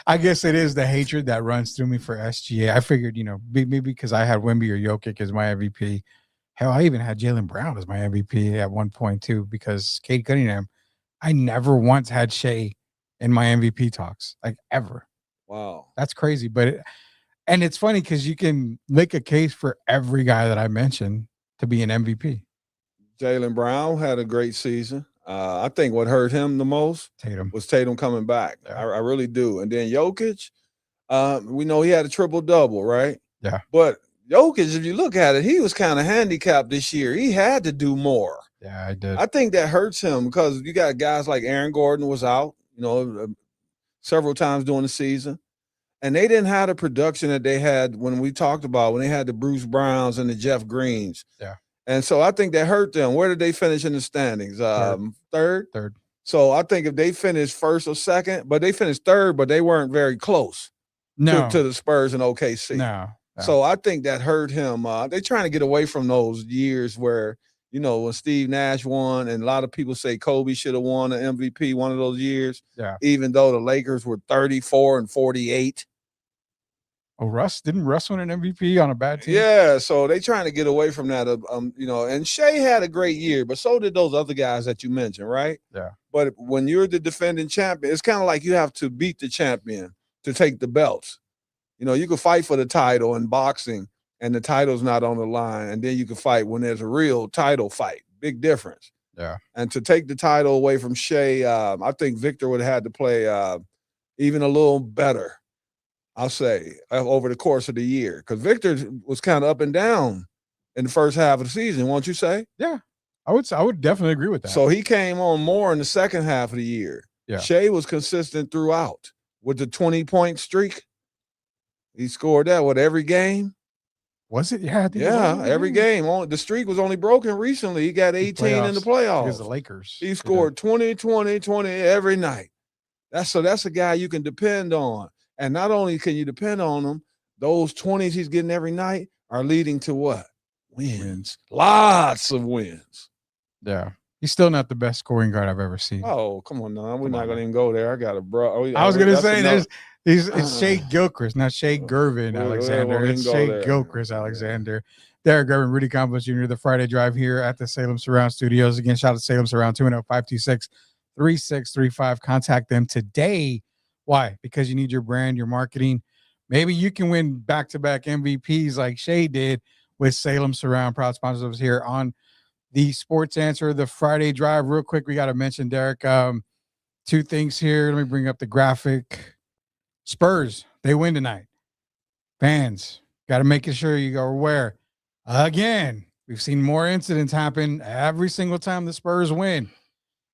Speaker 3: I guess it is the hatred that runs through me for SGA. I figured, maybe because I had Wemby or Jokic as my MVP. Hell, I even had Jaylen Brown as my MVP at one point too, because Cade Cunningham. I never once had Shea in my MVP talks, like ever.
Speaker 4: Wow.
Speaker 3: That's crazy. And it's funny because you can make a case for every guy that I mentioned to be an MVP.
Speaker 4: Jaylen Brown had a great season. I think what hurt him the most was Tatum coming back. Yeah. I really do. And then Jokic, we know he had a triple-double, right?
Speaker 3: Yeah.
Speaker 4: But Jokic, if you look at it, he was kind of handicapped this year. He had to do more.
Speaker 3: Yeah, I did.
Speaker 4: I think that hurts him because you got guys like Aaron Gordon was out, several times during the season. And they didn't have the production that they had when we talked about when they had the Bruce Browns and the Jeff Greens.
Speaker 3: Yeah.
Speaker 4: And so I think that hurt them. Where did they finish in the standings? Third. So I think if they finished first or second, but they finished third, but they weren't very close to the Spurs and OKC.
Speaker 3: No.
Speaker 4: So I think that hurt him. They're trying to get away from those years where, when Steve Nash won, and a lot of people say Kobe should have won an MVP one of those years, even though the Lakers were 34 and 48.
Speaker 3: Oh, didn't Russ win an MVP on a bad team?
Speaker 4: Yeah, so they trying to get away from that. And Shea had a great year, but so did those other guys that you mentioned, right?
Speaker 3: Yeah.
Speaker 4: But when you're the defending champion, it's kind of like you have to beat the champion to take the belts. You can fight for the title in boxing, and the title's not on the line, and then you can fight when there's a real title fight. Big difference.
Speaker 3: Yeah.
Speaker 4: And to take the title away from Shea, I think Victor would have had to play even a little better. I'll say, over the course of the year. Because Victor was kind of up and down in the first half of the season, won't you say?
Speaker 3: Yeah. I would definitely agree with that.
Speaker 4: So he came on more in the second half of the year.
Speaker 3: Yeah.
Speaker 4: Shea was consistent throughout with the 20-point streak. He scored that, every game?
Speaker 3: Was it? Yeah.
Speaker 4: Every game. The streak was only broken recently. He got 18 in the playoffs.
Speaker 3: Because the Lakers.
Speaker 4: He scored 20, 20, 20 every night. That's a guy you can depend on. And not only can you depend on him, those 20s he's getting every night are leading to what? Wins. Lots of wins.
Speaker 3: Yeah. He's still not the best scoring guard I've ever seen.
Speaker 4: Oh, come on now. We're not going to even go there. I got a bro.
Speaker 3: I was going to say it's Shea Gilchrist, not Shea Gervin
Speaker 4: we
Speaker 3: Alexander.
Speaker 4: won't
Speaker 3: It's
Speaker 4: even go
Speaker 3: Shea
Speaker 4: there.
Speaker 3: Gilchrist Alexander. Derek Gervin, Rudy Campos Jr., the Friday Drive here at the Salem Surround Studios. Again, shout out to Salem Surround, 210-526-3635. Contact them today. Why? Because you need your brand, your marketing. Maybe you can win back-to-back MVPs like Shea did with Salem Surround, proud sponsors of us here on the Sports Answer, the Friday Drive. Real quick, we got to mention, Derek, two things here. Let me bring up the graphic. Spurs, they win tonight. Fans, got to make sure you are aware. Again, we've seen more incidents happen every single time the Spurs win.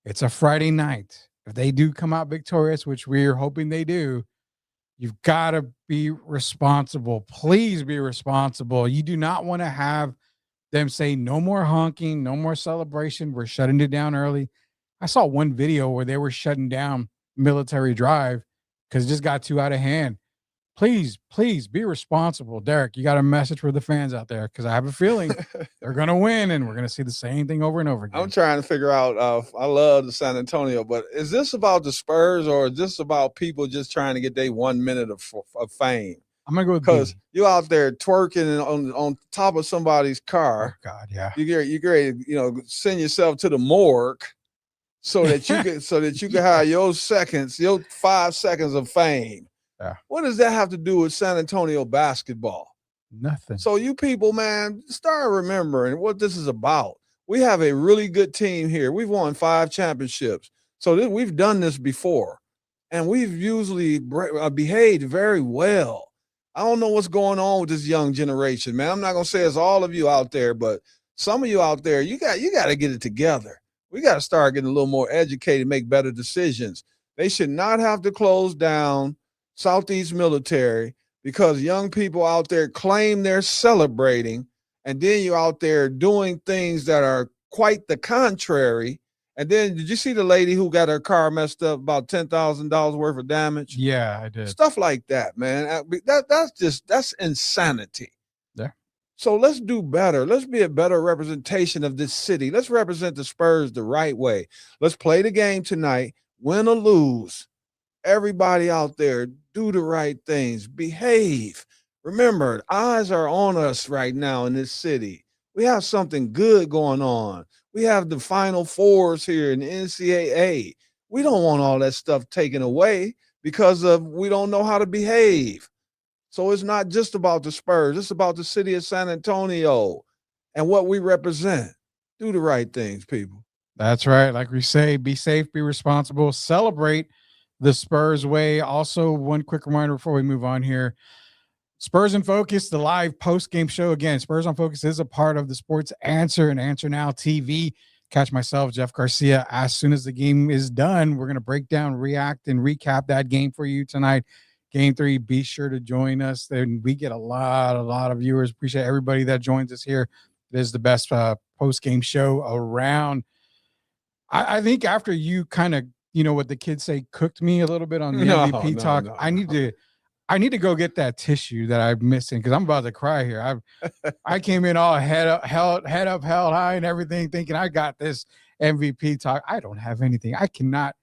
Speaker 3: It's a Friday night. If they do come out victorious, which we're hoping they do, you've got to be responsible. Please be responsible. You do not want to have them say no more honking, no more celebration. We're shutting it down early. I saw one video where they were shutting down Military Drive because it just got too out of hand. Please be responsible. Derek, you got a message for the fans out there because I have a feeling they're going to win and we're going to see the same thing over and over again.
Speaker 4: I'm trying to figure out, I love the San Antonio, but is this about the Spurs or is this about people just trying to get their 1 minute of fame?
Speaker 3: I'm going to go with
Speaker 4: because you out there twerking on top of somebody's car.
Speaker 3: Oh, God, yeah.
Speaker 4: You're ready to, send yourself to the morgue so that you can have your 5 seconds of fame.
Speaker 3: Yeah.
Speaker 4: What does that have to do with San Antonio basketball?
Speaker 3: Nothing.
Speaker 4: So you people, man, start remembering what this is about. We have a really good team here. We've won 5 championships. So we've done this before, and we've usually behaved very well. I don't know what's going on with this young generation, man. I'm not going to say it's all of you out there, but some of you out there, you got to get it together. We got to start getting a little more educated, make better decisions. They should not have to close down Southeast Military because young people out there claim they're celebrating, and then you're out there doing things that are quite the contrary. And then did you see the lady who got her car messed up, about $10,000 worth of damage?
Speaker 3: Yeah, I did.
Speaker 4: Stuff like that, man. That's insanity.
Speaker 3: Yeah.
Speaker 4: So let's do better. Let's be a better representation of this city. Let's represent the Spurs the right way. Let's play the game tonight, win or lose. Everybody out there, do the right things, behave. Remember, eyes are on us right now in this city. We have something good going on. We have the Final Fours here in the NCAA. We don't want all that stuff taken away because we don't know how to behave. So it's not just about the Spurs. It's about the city of San Antonio and what we represent. Do the right things, people.
Speaker 3: That's right. Like we say, be safe, be responsible, celebrate the Spurs way. Also, one quick reminder before we move on here. Spurs in Focus, the live post-game show. Again, Spurs on Focus is a part of the Sports Answer and Answer Now TV. Catch myself, Jeff Garcia, as soon as the game is done. We're going to break down, react, and recap that game for you tonight. Game 3, be sure to join us. Then we get a lot of viewers. Appreciate everybody that joins us here. It is the best post-game show around. I think after you kind of, what the kids say, cooked me a little bit on the MVP talk.
Speaker 4: No.
Speaker 3: I need to go get that tissue that I'm missing because I'm about to cry here. I came in all head up, held high and everything, thinking I got this MVP talk. I don't have anything. I cannot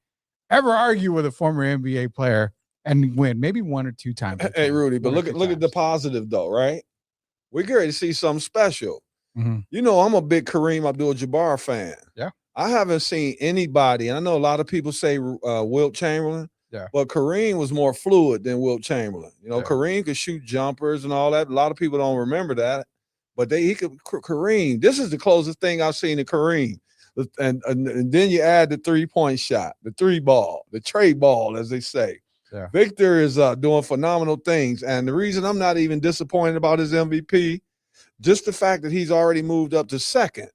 Speaker 3: ever argue with a former NBA player and win maybe 1 or 2 times.
Speaker 4: Hey, Rudy, but look at the positive though, right? We're going to see something special.
Speaker 3: Mm-hmm.
Speaker 4: I'm a big Kareem Abdul-Jabbar fan.
Speaker 3: Yeah.
Speaker 4: I haven't seen anybody, and I know a lot of people say Wilt Chamberlain.
Speaker 3: Yeah.
Speaker 4: But Kareem was more fluid than Wilt Chamberlain. Kareem could shoot jumpers and all that. A lot of people don't remember that. But Kareem, this is the closest thing I've seen to Kareem. And then you add the 3-point shot, the 3-ball, the tray ball, as they say.
Speaker 3: Yeah.
Speaker 4: Victor is doing phenomenal things. And the reason I'm not even disappointed about his MVP, just the fact that he's already moved up to second.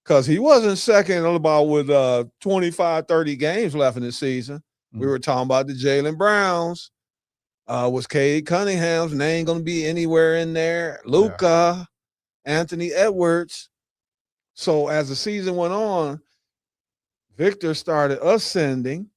Speaker 4: Because he wasn't second about with 25, 30 games left in the season. We were talking about the Jaylen Browns. Was Cade Cunningham's name going to be anywhere in there? Luka, Anthony Edwards. So as the season went on, Victor started ascending.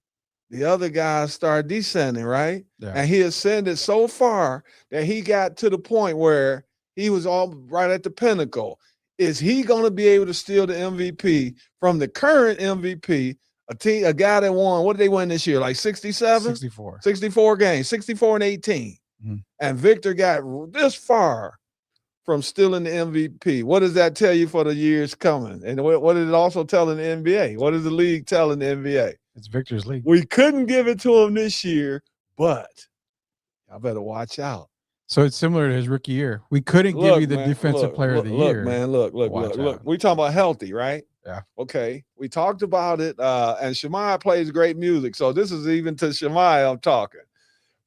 Speaker 4: The other guys started descending, right?
Speaker 3: Yeah.
Speaker 4: And he ascended so far that he got to the point where he was all right at the pinnacle. is he going to be able to steal the MVP from the current MVP, a guy that won, what did they win this year? Like 67?
Speaker 3: 64.
Speaker 4: 64 games, 64 and 18.
Speaker 3: Mm-hmm.
Speaker 4: And Victor got this far from stealing the MVP. What does that tell you for the years coming? And what did it also tell in the NBA? What does the league tell in the NBA?
Speaker 3: It's Victor's league.
Speaker 4: We couldn't give it to him this year, but I better watch out.
Speaker 3: So it's similar to his rookie year. We couldn't give you the defensive player of the year.
Speaker 4: Look. We talking about healthy, right?
Speaker 3: Yeah.
Speaker 4: Okay. We talked about it. And Shemai plays great music. So this is even to Shemai I'm talking.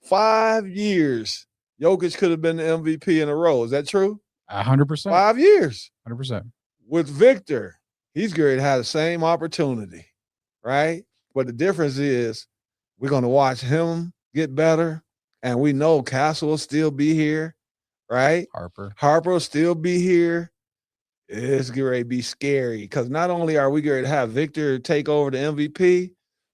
Speaker 4: 5 years, Jokic could have been the MVP in a row. Is that true?
Speaker 3: 100%.
Speaker 4: 5 years.
Speaker 3: 100%.
Speaker 4: With Victor, he's going to have the same opportunity, right? But the difference is we're going to watch him get better. And we know Castle will still be here, right? Harper will still be here. It's going to be scary because not only are we going to have Victor take over the MVP,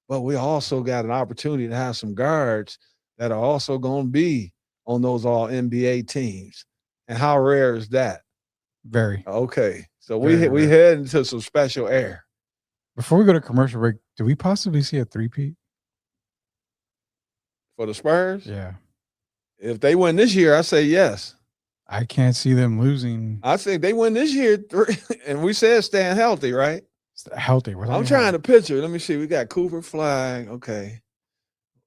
Speaker 4: but we also got an opportunity to have some guards that are also going to be on those all-NBA teams. And how rare is that?
Speaker 3: Very.
Speaker 4: Okay. So we head into some special air.
Speaker 3: Before we go to commercial break, do we possibly see a three-peat?
Speaker 4: For the Spurs?
Speaker 3: Yeah.
Speaker 4: If they win this year, I say yes.
Speaker 3: I can't see them losing.
Speaker 4: I say they win this year, and we said staying healthy, right?
Speaker 3: Healthy.
Speaker 4: I'm trying to picture. Let me see. We got Cooper Flag. Okay.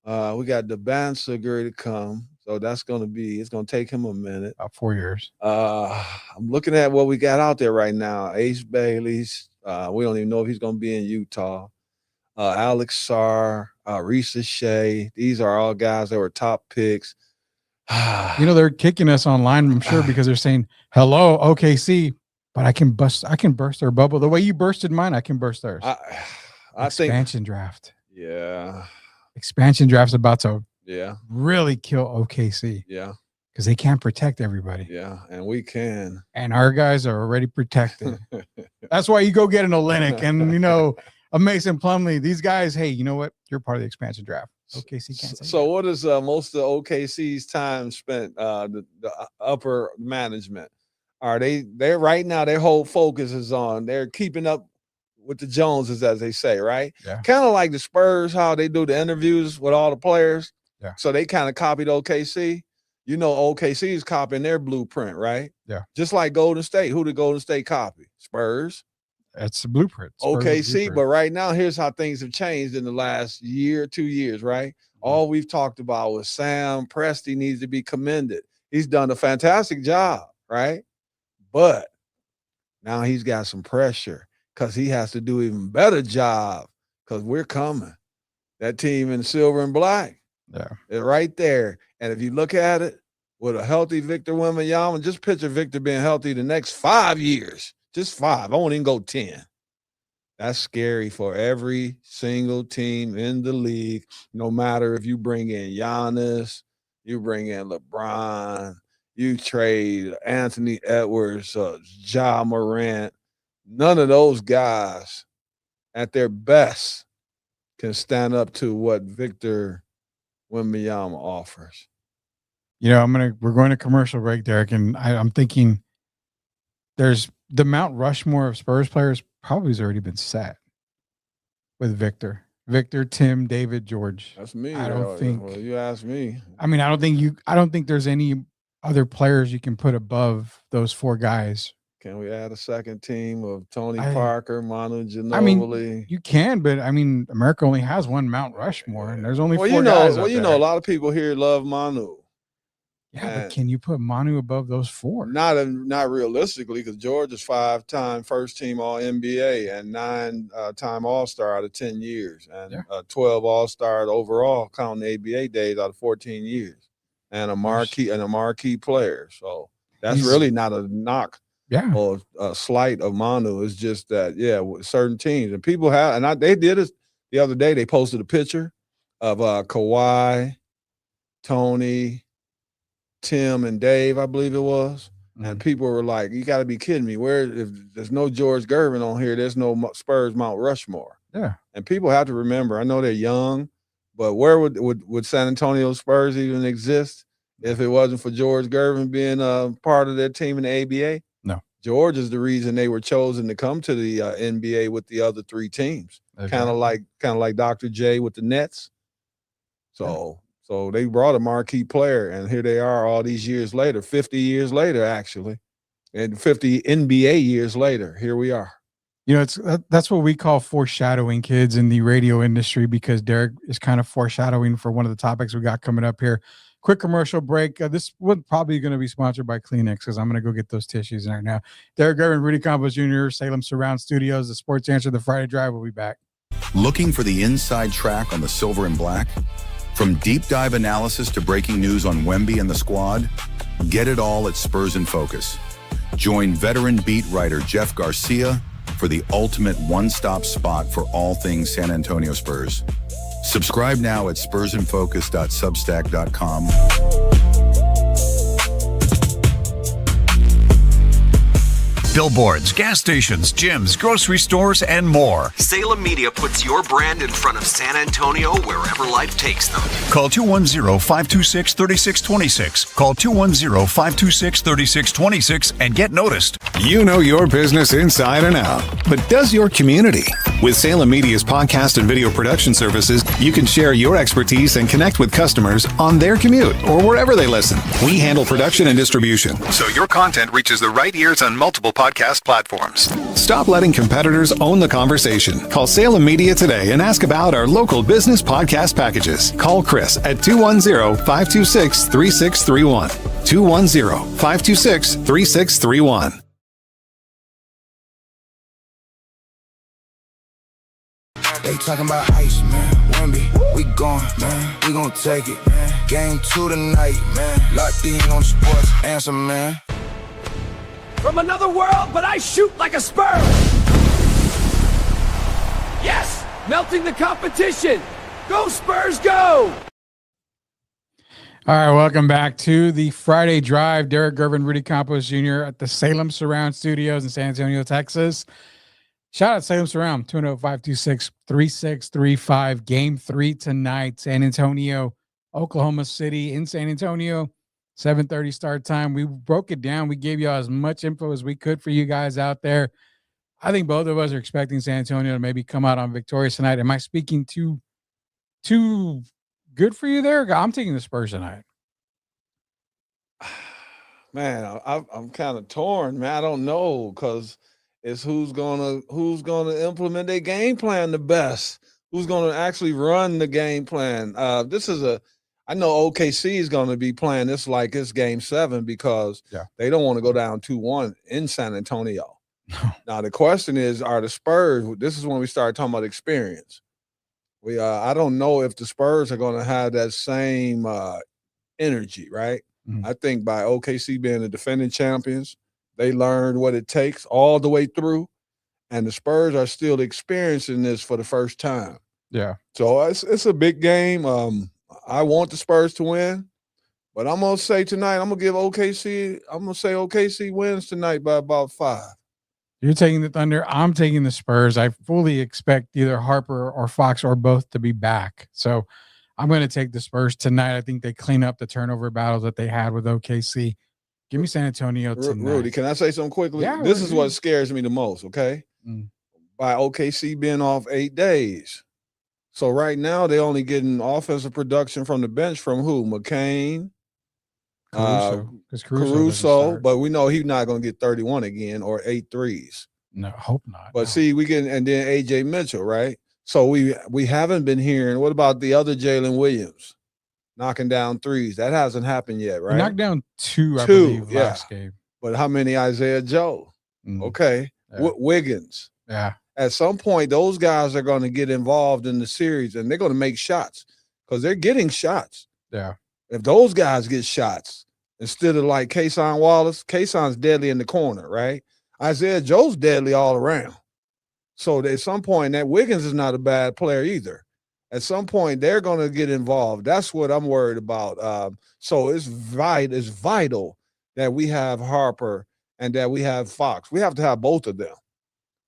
Speaker 4: We got the Bansager to come. So that's going to be, it's going to take him a minute.
Speaker 3: About 4 years.
Speaker 4: I'm looking at what we got out there right now. Ace Bailey's. We don't even know if he's going to be in Utah. Alex Sarr, Risa Shea. These are all guys that were top picks.
Speaker 3: They're kicking us online, I'm sure, because they're saying, hello, OKC, but I can burst their bubble. The way you bursted mine, I can burst theirs.
Speaker 4: I think
Speaker 3: expansion draft.
Speaker 4: Yeah.
Speaker 3: Expansion draft's about to
Speaker 4: Yeah.
Speaker 3: really kill OKC.
Speaker 4: Yeah.
Speaker 3: Because they can't protect everybody.
Speaker 4: Yeah. And we can.
Speaker 3: And our guys are already protected. That's why you go get an Olynyk and, a Mason Plumlee. These guys, hey, you know what? You're part of the expansion draft. OKC can't say
Speaker 4: So
Speaker 3: that.
Speaker 4: what is most of OKC's time spent, the upper management? Are they're right now, their whole focus is on, they're keeping up with the Joneses, as they say, right?
Speaker 3: Yeah.
Speaker 4: Kind of like the Spurs, how they do the interviews with all the players.
Speaker 3: Yeah.
Speaker 4: So they kind of copied OKC. OKC is copying their blueprint, right?
Speaker 3: Yeah.
Speaker 4: Just like Golden State. Who did Golden State copy? Spurs.
Speaker 3: That's the blueprint.
Speaker 4: OKC, but right now, here's how things have changed in the last year, 2 years, right? All we've talked about was Sam Presti needs to be commended. He's done a fantastic job, right? But now he's got some pressure because he has to do an even better job because we're coming. That team in silver and black.
Speaker 3: Yeah.
Speaker 4: They're right there. And if you look at it with a healthy Victor Wembanyama, just picture Victor being healthy the next 5 years. Just 5. I won't even go 10. That's scary for every single team in the league, no matter if you bring in Giannis, you bring in LeBron, you trade Anthony Edwards, Ja Morant. None of those guys at their best can stand up to what Victor Wembanyama offers.
Speaker 3: We're going to commercial break, Derek, and I'm thinking there's the Mount Rushmore of Spurs players probably has already been set with Victor, Tim, David, George.
Speaker 4: That's me.
Speaker 3: I don't think.
Speaker 4: Well, you asked me.
Speaker 3: I mean, I don't think there's any other players you can put above those 4 guys.
Speaker 4: Can we add a second team of Tony Parker, Manu Ginobili?
Speaker 3: I mean, you can, but I mean, America only has one Mount Rushmore, and there's only 4 guys.
Speaker 4: Well, a lot of people here love Manu.
Speaker 3: Yeah, but can you put Manu above those 4?
Speaker 4: Not realistically, because George is 5-time first-team All-NBA and 9-time All-Star out of 10 years, and 12 All-Star overall, counting ABA days out of 14 years, and a marquee player. So that's really not a knock.
Speaker 3: Yeah.
Speaker 4: Or a slight of Manu. It's just that, with certain teams. And people have, and they did it the other day. They posted a picture of Kawhi, Tony, Tim, and Dave, I believe it was. Mm-hmm. And people were like, you got to be kidding me. If there's no George Gervin on here, there's no Spurs Mount Rushmore.
Speaker 3: Yeah.
Speaker 4: And people have to remember, I know they're young, but where would San Antonio Spurs even exist if it wasn't for George Gervin being a part of their team in the ABA?
Speaker 3: No.
Speaker 4: George is the reason they were chosen to come to the NBA with the other 3 teams. Kind of like Dr. J with the Nets. So they brought a marquee player, and here they are all these years later, 50 years later, actually, and 50 NBA years later. Here we are.
Speaker 3: You know, that's what we call foreshadowing, kids, in the radio industry, because Derek is kind of foreshadowing for one of the topics we got coming up here. Quick commercial break. This one's probably going to be sponsored by Kleenex, because I'm going to go get those tissues right now. Derek Gervin, Rudy Campos Jr., Salem Surround Studios, the Sports Answer, the Friday Drive. We'll be back.
Speaker 6: Looking for the inside track on the silver and black? From deep dive analysis to breaking news on Wemby and the squad, get it all at Spurs in Focus. Join veteran beat writer Jeff Garcia for the ultimate one-stop spot for all things San Antonio Spurs. Subscribe now at spursinfocus.substack.com.
Speaker 7: Billboards, gas stations, gyms, grocery stores, and more.
Speaker 8: Salem Media puts your brand in front of San Antonio wherever life takes them.
Speaker 7: Call 210-526-3626. Call 210-526-3626 and get noticed.
Speaker 9: You know your business inside and out, but does your community? With Salem Media's podcast and video production services, you can share your expertise and connect with customers on their commute or wherever they listen. We handle production and distribution, so your content reaches the right ears on multiple podcast platforms. Stop letting competitors own the conversation. Call Salem Media today and ask about our local business podcast packages. Call Chris at 210-526-3631. 210-526-3631.
Speaker 10: They talking about ice, man. Wemby, we gone, man. We gon' take it, man. Game 2 tonight, man. Locked in on sports answer, man.
Speaker 2: From another world, but I shoot like a Spur. Yes, melting the competition. Go Spurs, go!
Speaker 3: All right, welcome back to the Friday Drive. Derek Gervin, Rudy Campos Jr. at the Salem Surround Studios in San Antonio, Texas. Shout out Salem Surround, 210-526-3635. Game 3 tonight, San Antonio, Oklahoma City in San Antonio. 7:30 start time. We broke it down. We gave you all as much info as we could for you guys out there. I think both of us are expecting San Antonio to maybe come out on victorious tonight. Am I speaking too good for you there? I'm taking the Spurs tonight.
Speaker 4: Man, I'm kind of torn, man. I don't know, because it's who's gonna implement their game plan the best. Who's gonna actually run the game plan? I know OKC is going to be playing this like it's game 7, because they don't want to go down 2-1 in San Antonio. Now, the question is, are the Spurs, this is when we start talking about experience. I don't know if the Spurs are going to have that same energy, right? Mm-hmm. I think by OKC being the defending champions, they learned what it takes all the way through, and the Spurs are still experiencing this for the first time.
Speaker 3: Yeah.
Speaker 4: So it's a big game. I want the Spurs to win, but I'm going to say tonight, I'm going to say OKC wins tonight by about 5.
Speaker 3: You're taking the Thunder. I'm taking the Spurs. I fully expect either Harper or Fox or both to be back. So I'm going to take the Spurs tonight. I think they clean up the turnover battles that they had with OKC. Give me San Antonio tonight.
Speaker 4: Rudy, can I say something quickly?
Speaker 3: Yeah,
Speaker 4: this is what scares me the most, okay? By OKC being off 8 days. So right now they're only getting offensive production from the bench from who? McCain, Caruso, but we know he's not going to get 31 again or 8 threes.
Speaker 3: No, hope not.
Speaker 4: But see, and then AJ Mitchell, right? So we haven't been hearing. What about the other Jalen Williams knocking down threes? That hasn't happened yet, right?
Speaker 3: He knocked down 2, I believe, last game.
Speaker 4: But how many Isaiah Joe? Okay, Wiggins.
Speaker 3: Yeah.
Speaker 4: At some point, those guys are going to get involved in the series, and they're going to make shots because they're getting shots.
Speaker 3: Yeah.
Speaker 4: If those guys get shots instead of like Kason Wallace, Kason's deadly in the corner, right? Isaiah Joe's deadly all around. So at some point, that Wiggins is not a bad player either. At some point, they're going to get involved. That's what I'm worried about. So it's vital that we have Harper and that we have Fox. We have to have both of them.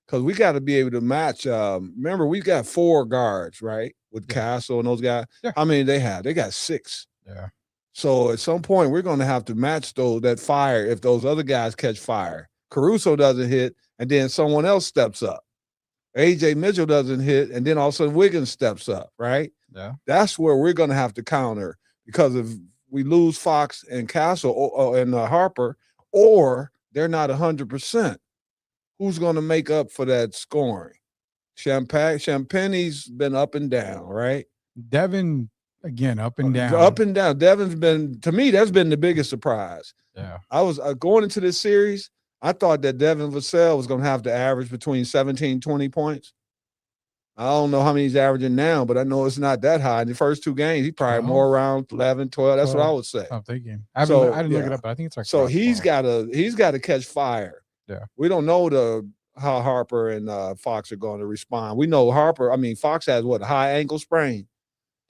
Speaker 4: Because we got to be able to match. Remember, we've got 4 guards, right? With Castle and those guys. Yeah. How many they have? They got 6.
Speaker 3: Yeah.
Speaker 4: So at some point, we're going to have to match that fire if those other guys catch fire. Caruso doesn't hit, and then someone else steps up. AJ Mitchell doesn't hit, and then all of a sudden Wiggins steps up, right?
Speaker 3: Yeah.
Speaker 4: That's where we're going to have to counter, because if we lose Fox and Castle and Harper, or they're not 100%, who's going to make up for that scoring? Champagne's been up and down, right?
Speaker 3: Devin, again, up and down.
Speaker 4: Up and down. Devin's been, to me, that's been the biggest surprise.
Speaker 3: Yeah.
Speaker 4: I was going into this series, I thought that Devin Vassell was going to have to average between 17, 20 points. I don't know how many he's averaging now, but I know it's not that high. In the first 2 games, he probably more around 11, 12. That's what I would say.
Speaker 3: I'm thinking. I didn't look it up, but I think it's like
Speaker 4: so he's got to catch fire.
Speaker 3: Yeah.
Speaker 4: We don't know how Harper and Fox are going to respond. We know Fox has a high ankle sprain.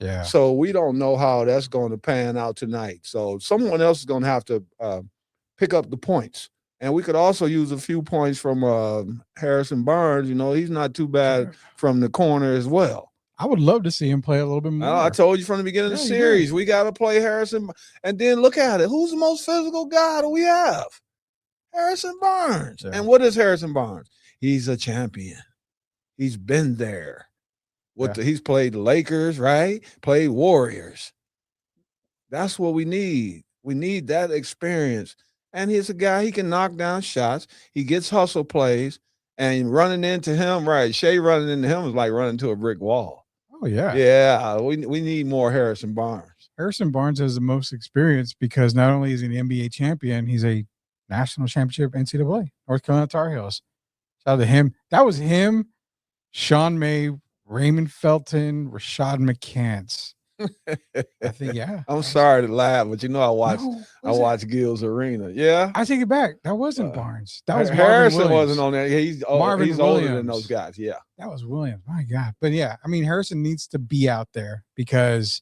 Speaker 3: Yeah.
Speaker 4: So we don't know how that's going to pan out tonight. So someone else is going to have to pick up the points. And we could also use a few points from Harrison Barnes. He's not too bad from the corner as well.
Speaker 3: I would love to see him play a little bit more.
Speaker 4: I told you from the beginning of the series, we got to play Harrison. And then look at it. Who's the most physical guy that we have? Harrison Barnes. Yeah. And what is Harrison Barnes? He's a champion. He's been there. He's played the Lakers, right? Played Warriors. That's what we need. We need that experience. And he's a guy, he can knock down shots. He gets hustle plays, and running into him, right? Shea running into him is like running into a brick wall.
Speaker 3: Oh, yeah.
Speaker 4: Yeah, we need more Harrison Barnes.
Speaker 3: Harrison Barnes has the most experience because not only is he an NBA champion, he's a national championship NCAA, North Carolina Tar Heels. Shout out to him. That was him, Sean May, Raymond Felton, Rashad McCants. I think, yeah.
Speaker 4: I'm sorry to laugh, but I watched Gil's Arena. Yeah.
Speaker 3: I take it back. That wasn't Barnes. That was
Speaker 4: Harrison wasn't on there. He's older than those guys. Yeah.
Speaker 3: That was Williams. My God. But yeah, Harrison needs to be out there because,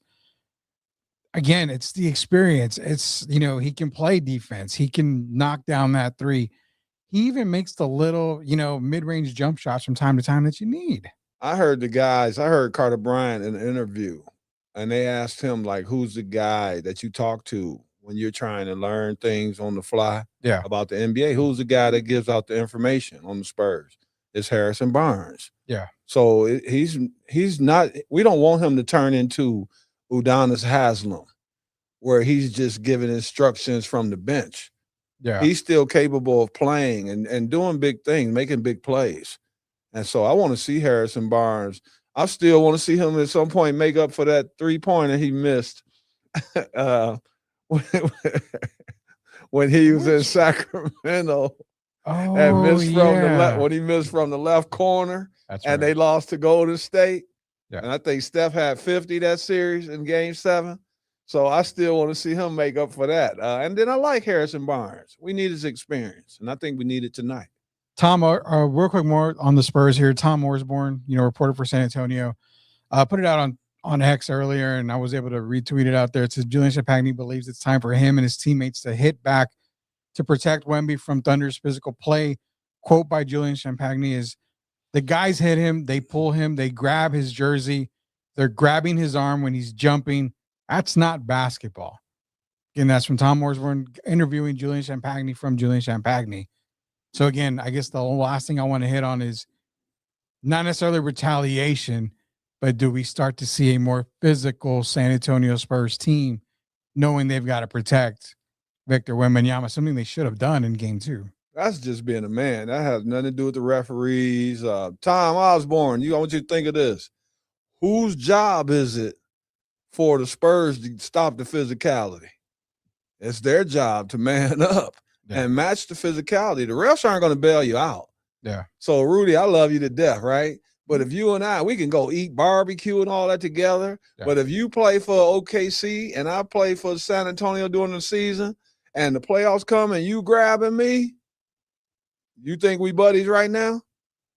Speaker 3: again, it's the experience. It's, he can play defense. He can knock down that three. He even makes the little, mid-range jump shots from time to time that you need.
Speaker 4: I heard Carter Bryant in an interview, and they asked him, like, who's the guy that you talk to when you're trying to learn things on the fly about the NBA? Who's the guy that gives out the information on the Spurs? It's Harrison Barnes.
Speaker 3: Yeah.
Speaker 4: So he's not – we don't want him to turn into Udonis Haslem, where he's just giving instructions from the bench. Yeah. He's still capable of playing and doing big things, making big plays. And so I want to see Harrison Barnes. I still want to see him at some point make up for that three-pointer he missed when he was in Sacramento and missed when he missed from the left corner. That's right. They lost to Golden State. Yeah. And I think Steph had 50 that series in Game 7. So I still want to see him make up for that. And then I like Harrison Barnes. We need his experience, and I think we need it tonight.
Speaker 3: Tom, real quick more on the Spurs here. Tom Osborne, reporter for San Antonio, put it out on X earlier, and I was able to retweet it out there. It says Julian Champagnie believes it's time for him and his teammates to hit back to protect Wemby from Thunder's physical play. Quote by Julian Champagnie is, the guys hit him, they pull him, they grab his jersey, they're grabbing his arm when he's jumping. That's not basketball. Again, that's from Tom Osborne interviewing Julian Champagnie from Julian Champagnie. So again, I guess the last thing I want to hit on is not necessarily retaliation, but do we start to see a more physical San Antonio Spurs team knowing they've got to protect Victor Wembanyama, something they should have done in Game 2?
Speaker 4: That's just being a man. That has nothing to do with the referees. Tom Osborne, I want you to think of this. Whose job is it for the Spurs to stop the physicality? It's their job to man up and match the physicality. The refs aren't going to bail you out.
Speaker 3: Yeah.
Speaker 4: So, Rudy, I love you to death, right? But if you and I, we can go eat barbecue and all that together. Yeah. But if you play for OKC and I play for San Antonio during the season and the playoffs come and you grabbing me, you think we buddies right now?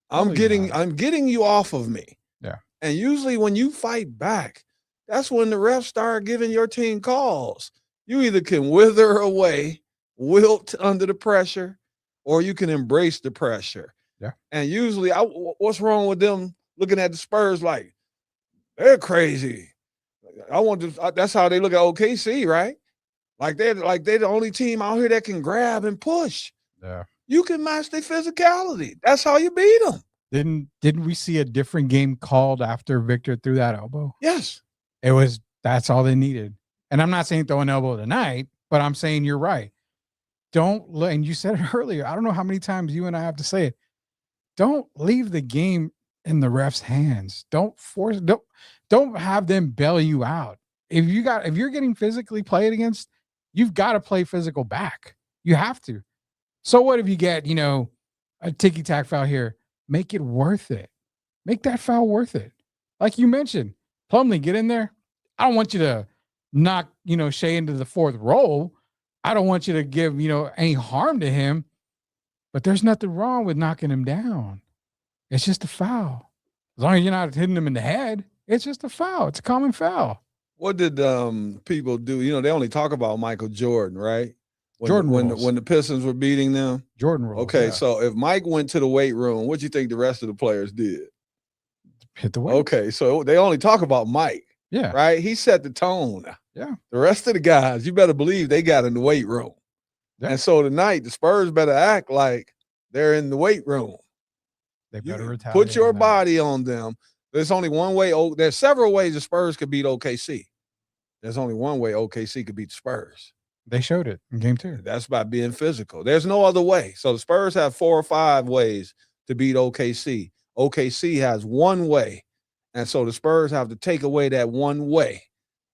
Speaker 4: I'm getting you off of me.
Speaker 3: Yeah.
Speaker 4: And usually when you fight back, that's when the refs start giving your team calls. You either can wither away, wilt under the pressure, or you can embrace the pressure.
Speaker 3: Yeah.
Speaker 4: And usually, what's wrong with them looking at the Spurs like they're crazy? That's how they look at OKC, right? Like they're the only team out here that can grab and push.
Speaker 3: Yeah.
Speaker 4: you can match their physicality. That's how you beat them.
Speaker 3: Didn't we see a different game called after Victor threw that elbow?
Speaker 4: Yes.
Speaker 3: That's all they needed. And I'm not saying throw an elbow tonight, but I'm saying you're right. And you said it earlier. I don't know how many times you and I have to say it. Don't leave the game in the ref's hands. Don't have them bail you out. If you're getting physically played against, you've got to play physical back. You have to. So what if you get, a ticky-tack foul here? Make it worth it. Make that foul worth it. Like you mentioned, Plumlee, get in there. I don't want you to knock, Shea into the fourth row. I don't want you to give, any harm to him. But there's nothing wrong with knocking him down. It's just a foul. As long as you're not hitting him in the head, it's just a foul. It's a common foul.
Speaker 4: What did people do? They only talk about Michael Jordan, right? When the Pistons were beating them.
Speaker 3: Jordan rules.
Speaker 4: Okay,
Speaker 3: yeah.
Speaker 4: so if Mike went to the weight room, what do you think the rest of the players did?
Speaker 3: Hit the weight.
Speaker 4: Okay, so they only talk about Mike.
Speaker 3: Yeah.
Speaker 4: Right? He set the tone.
Speaker 3: Yeah.
Speaker 4: The rest of the guys, you better believe they got in the weight room. Yeah. And so tonight, the Spurs better act like they're in the weight room.
Speaker 3: They better retaliate.
Speaker 4: Put your body on them. There's only one way. There's several ways the Spurs could beat OKC. There's only one way OKC could beat the Spurs.
Speaker 3: They showed it in game 2.
Speaker 4: That's by being physical. There's no other way. So the Spurs have 4 or 5 ways to beat OKC. OKC has one way. And so the Spurs have to take away that one way.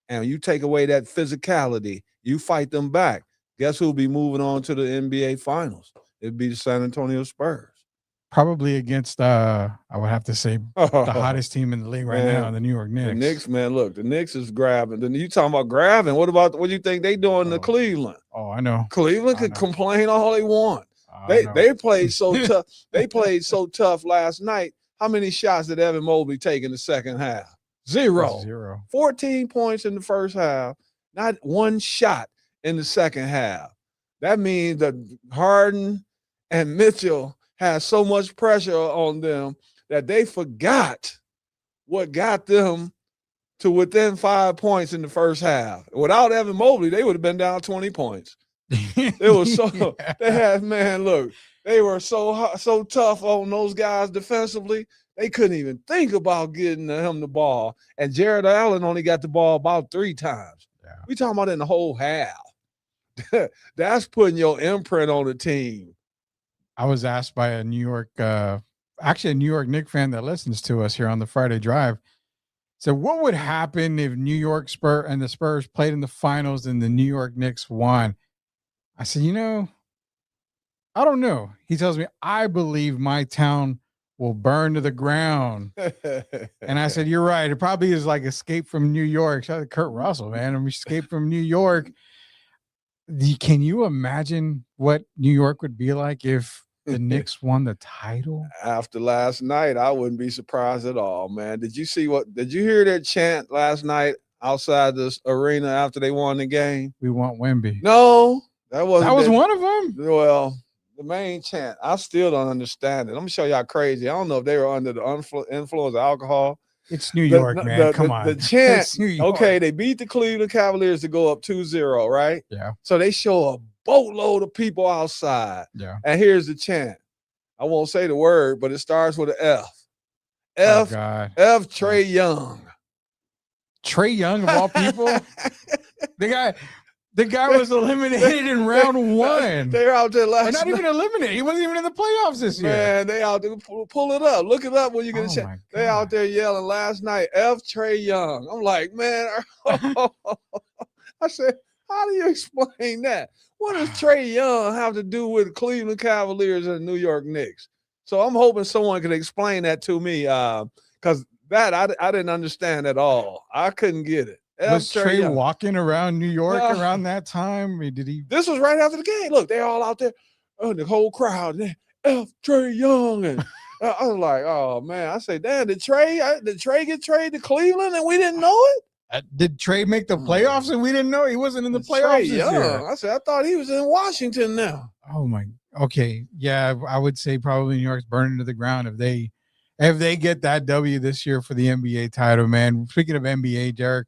Speaker 4: And you take away that physicality, you fight them back. Guess who'll be moving on to the NBA Finals? It'd be the San Antonio Spurs.
Speaker 3: Probably against, I would have to say, the hottest team in the league right now, the New York Knicks.
Speaker 4: The Knicks, man, look, the Knicks is grabbing. Then you talking about grabbing. What do you think they doing to Cleveland?
Speaker 3: Oh, I know.
Speaker 4: Cleveland could complain all they want. They played so tough. They played so tough last night. How many shots did Evan Mobley take in the second half? Zero. 14 points in the first half, not one shot in the second half. That means that Harden and Mitchell had so much pressure on them that they forgot what got them to within 5 points in the first half. Without Evan Mobley, they would have been down 20 points. It was so they had, man, look, they were so tough on those guys defensively. They couldn't even think about getting him the ball. And Jared Allen only got the ball about 3 times. Yeah. We talking about in the whole half. That's putting your imprint on the team.
Speaker 3: I was asked by a New York Knicks fan that listens to us here on the Friday Drive. So what would happen if New York Spurs and the Spurs played in the finals and the New York Knicks won? I said, I don't know. He tells me, I believe my town will burn to the ground. And I said, you're right. It probably is like Escape from New York. Shout out to Kurt Russell, man. Escape from New York. Can you imagine what New York would be like if the Knicks won the title?
Speaker 4: After last night, I wouldn't be surprised at all, man. Did you hear that chant last night outside this arena after they won the game?
Speaker 3: We want Wemby.
Speaker 4: No, that was
Speaker 3: one of them.
Speaker 4: Well, the main chant, I still don't understand it. Let me show you how crazy. I don't know if they were under the influence of alcohol.
Speaker 3: It's New York, man. Come on.
Speaker 4: The chant, okay, they beat the Cleveland Cavaliers to go up 2-0, right?
Speaker 3: Yeah.
Speaker 4: So they show a boatload of people outside.
Speaker 3: Yeah.
Speaker 4: And here's the chant. I won't say the word, but it starts with an F. F,
Speaker 3: oh, God.
Speaker 4: F, Trae Young.
Speaker 3: Trae Young, of all people? The guy was eliminated in round 1.
Speaker 4: They're out there last
Speaker 3: night. Not even eliminated. He wasn't even in the playoffs this year.
Speaker 4: Man, they out there. Pull it up. Look it up when you get a chance. They out there yelling last night, F Trae Young. I'm like, man. I said, how do you explain that? What does Trae Young have to do with Cleveland Cavaliers and New York Knicks? So I'm hoping someone can explain that to me because that I didn't understand at all. I couldn't get it.
Speaker 3: Was Trae walking around New York around that time? Did he?
Speaker 4: This was right after the game. Look, they're all out there. The whole crowd. F Trae Young. And I was like, oh, man. I say, damn, did Trae get traded to Cleveland and we didn't know it?
Speaker 3: Did Trae make the playoffs and we didn't know? He wasn't in the playoffs this year.
Speaker 4: I said, I thought he was in Washington now.
Speaker 3: Oh, my. Okay. Yeah, I would say probably New York's burning to the ground if they get that W this year for the NBA title, man. Speaking of NBA, Derek,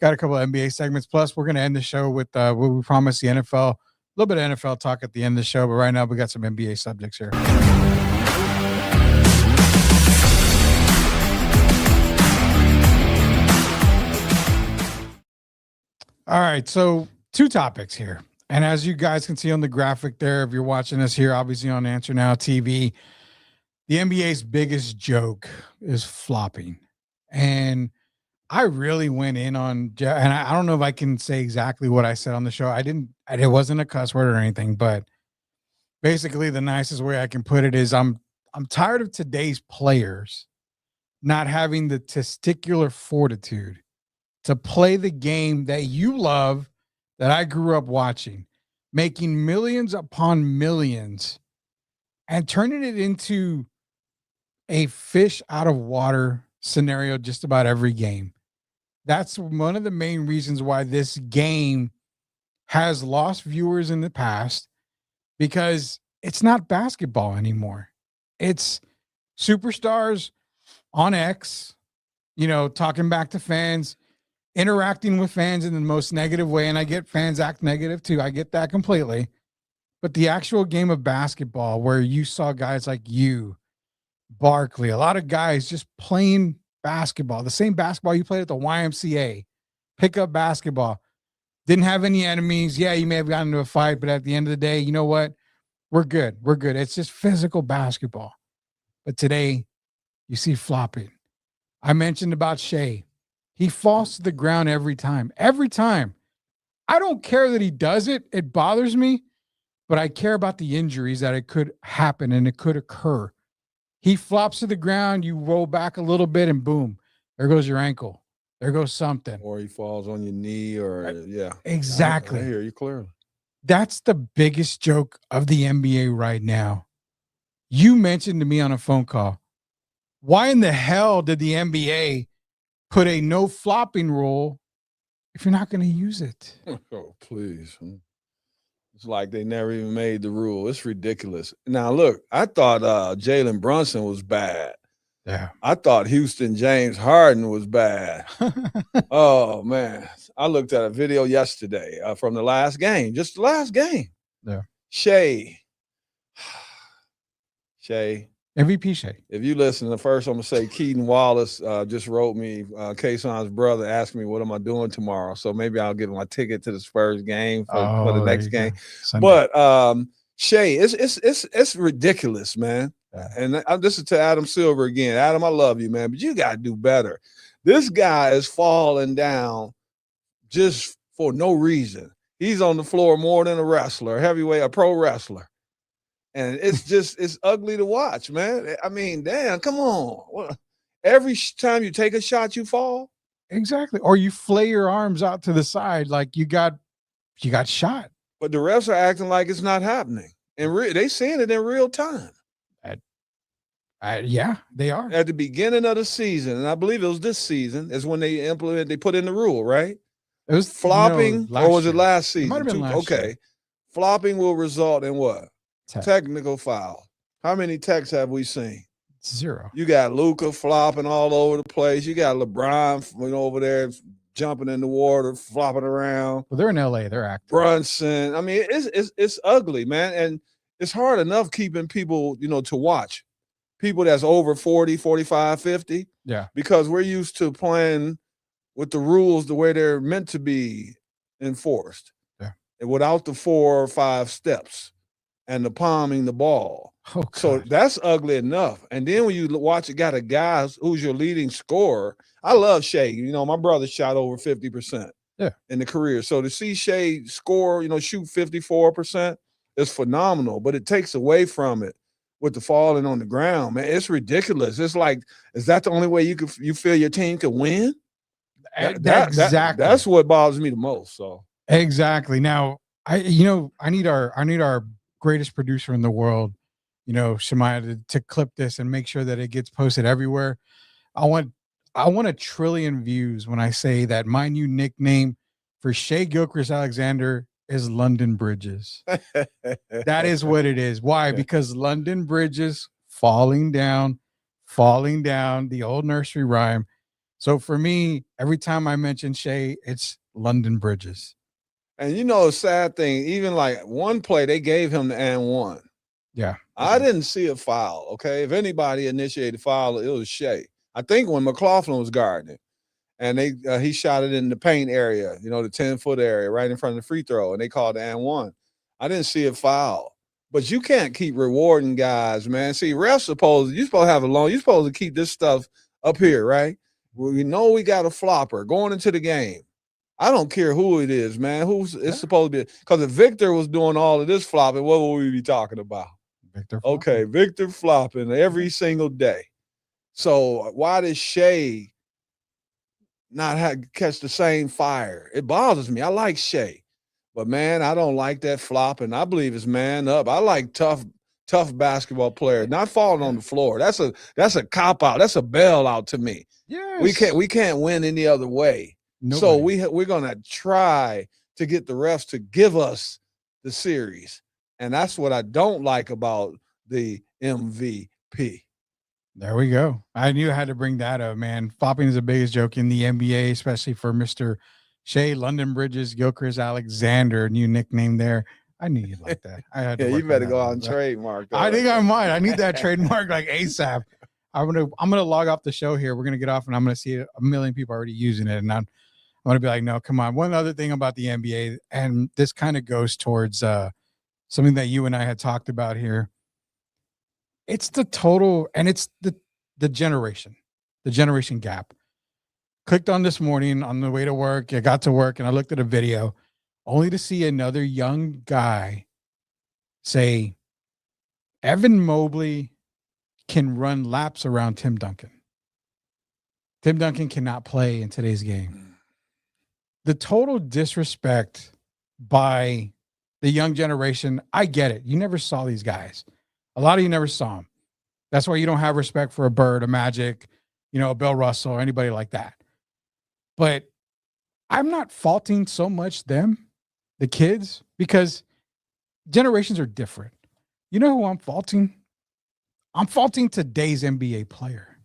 Speaker 3: got a couple of NBA segments. Plus, we're going to end the show with what we promised, the NFL little bit of NFL talk at the end of the show, but right now we got some NBA subjects here. All right, so 2 topics here. And as you guys can see on the graphic there, if you're watching us here, obviously on Answer Now TV, the NBA's biggest joke is flopping. And I really went in on, and I don't know if I can say exactly what I said on the show. It wasn't a cuss word or anything, but basically the nicest way I can put it is I'm tired of today's players not having the testicular fortitude to play the game that you love, that I grew up watching, making millions upon millions and turning it into a fish out of water scenario just about every game. That's one of the main reasons why this game has lost viewers in the past, because it's not basketball anymore. It's superstars on X, talking back to fans, interacting with fans in the most negative way. And I get fans act negative too. I get that completely. But the actual game of basketball, where you saw guys like you, Barkley, a lot of guys just playing basketball, the same basketball you played at the YMCA, pickup basketball, didn't have any enemies. Yeah, you may have gotten into a fight, but at the end of the day, you know what? We're good. We're good. It's just physical basketball. But today, you see flopping. I mentioned about Shea. He falls to the ground every time. Every time. I don't care that he does it. It bothers me. But I care about the injuries that it could happen and it could occur. He flops to the ground. You roll back a little bit and boom, there goes your ankle. There goes something.
Speaker 4: Or he falls on your knee or, yeah.
Speaker 3: Exactly.
Speaker 4: I hear you clearly.
Speaker 3: That's the biggest joke of the NBA right now. You mentioned to me on a phone call, why in the hell did the NBA put a no flopping rule if you're not going to use it?
Speaker 4: Oh, please. It's like they never even made the rule. It's ridiculous. Now, look, I thought Jalen Brunson was bad.
Speaker 3: Yeah.
Speaker 4: I thought Houston James Harden was bad. Oh, man. I looked at a video yesterday from the last game, just the last game.
Speaker 3: Yeah.
Speaker 4: Shea.
Speaker 3: MVP Shea.
Speaker 4: If you listen, the first I'm going to say Keaton Wallace just wrote me, Kayson's brother, asked me, what am I doing tomorrow? So maybe I'll give him a ticket to the Spurs game for the next game. But Shea, it's ridiculous, man. Yeah. And this is to Adam Silver again. Adam, I love you, man, but you got to do better. This guy is falling down just for no reason. He's on the floor more than a wrestler, a pro wrestler. And it's ugly to watch, man. I mean, damn, come on. Every time you take a shot, you fall.
Speaker 3: Exactly. Or you flay your arms out to the side like you got shot.
Speaker 4: But the refs are acting like it's not happening. And they seeing it in real time.
Speaker 3: Yeah, they are.
Speaker 4: At the beginning of the season, and I believe it was this season, is when they put in the rule, right?
Speaker 3: It was
Speaker 4: flopping, or was it last season?
Speaker 3: It might have been last year.
Speaker 4: Flopping will result in what? Technical foul. How many techs have we seen?
Speaker 3: 0.
Speaker 4: You got Luka flopping all over the place. You got LeBron over there jumping in the water, flopping around.
Speaker 3: Well, they're in LA. They're active.
Speaker 4: Brunson. I mean, it's ugly, man. And it's hard enough keeping people, to watch. People that's over 40, 45, 50.
Speaker 3: Yeah.
Speaker 4: Because we're used to playing with the rules the way they're meant to be enforced.
Speaker 3: Yeah.
Speaker 4: And without the 4 or 5 steps and the palming the ball.
Speaker 3: Oh,
Speaker 4: so that's ugly enough. And then when you watch, you got a guy who's your leading scorer. I love Shea. My brother shot over 50% in the career. So to see Shea score, shoot 54% is phenomenal, but it takes away from it with the falling on the ground, man. It's ridiculous. It's like, is that the only way you feel your team can win?
Speaker 3: Exactly.
Speaker 4: That's what bothers me the most. So
Speaker 3: exactly. Now, I need our greatest producer in the world, Shemaya, to clip this and make sure that it gets posted everywhere. I want 1 trillion views when I say that my new nickname for Shea Gilchrist-Alexander is London Bridges. That is what it is. Why? Because London Bridges falling down, the old nursery rhyme. So for me, every time I mention Shea, it's London Bridges.
Speaker 4: And you know, the sad thing, even like one play, they gave him the and one.
Speaker 3: Yeah.
Speaker 4: I didn't see a foul. Okay. If anybody initiated foul, it was Shea. I think when McLaughlin was guarding it, and he shot it in the paint area, you know, the 10-foot area right in front of the free throw, and they called the and one. I didn't see a foul. But you can't keep rewarding guys, man. See, you're supposed to have you're supposed to keep this stuff up here, right? Well, you know we got a flopper going into the game. I don't care who it is, man. It's supposed to be, because if Victor was doing all of this flopping, what would we be talking about?
Speaker 3: Victor flopping.
Speaker 4: Okay, Victor flopping every single day. So why does Shea not catch the same fire? It bothers me. I like Shea. But, man, I don't like that flopping. I believe it's man up. I like tough basketball players, not falling on the floor. That's a cop-out. That's a bailout to me.
Speaker 3: Yes.
Speaker 4: We can't win any other way.
Speaker 3: Nobody.
Speaker 4: So we're going to try to get the refs to give us the series. And that's what I don't like about the MVP.
Speaker 3: There we go. I knew I had to bring that up, man. Flopping is the biggest joke in the NBA, especially for Mr. Shea London Bridges, Gilchrist Alexander, new nickname there. I knew you'd like that. I had to
Speaker 4: you better go out and trademark that.
Speaker 3: I think I might. I need that trademark like ASAP. I'm gonna log off the show here. We're gonna get off, and I'm gonna see a million people already using it, and I'm gonna be like, no, come on. One other thing about the NBA, and this kind of goes towards something that you and I had talked about here. It's the total, and it's the generation gap. Clicked on this morning on the way to work. I got to work and I looked at a video only to see another young guy say Evan Mobley can run laps around Tim Duncan. Tim Duncan cannot play in today's game. The total disrespect by the young generation, I get it. You never saw these guys. A lot of you never saw them. That's why you don't have respect for a Bird, a Magic, a Bill Russell, or anybody like that. But I'm not faulting so much them, the kids, because generations are different. You know who I'm faulting? I'm faulting today's NBA player.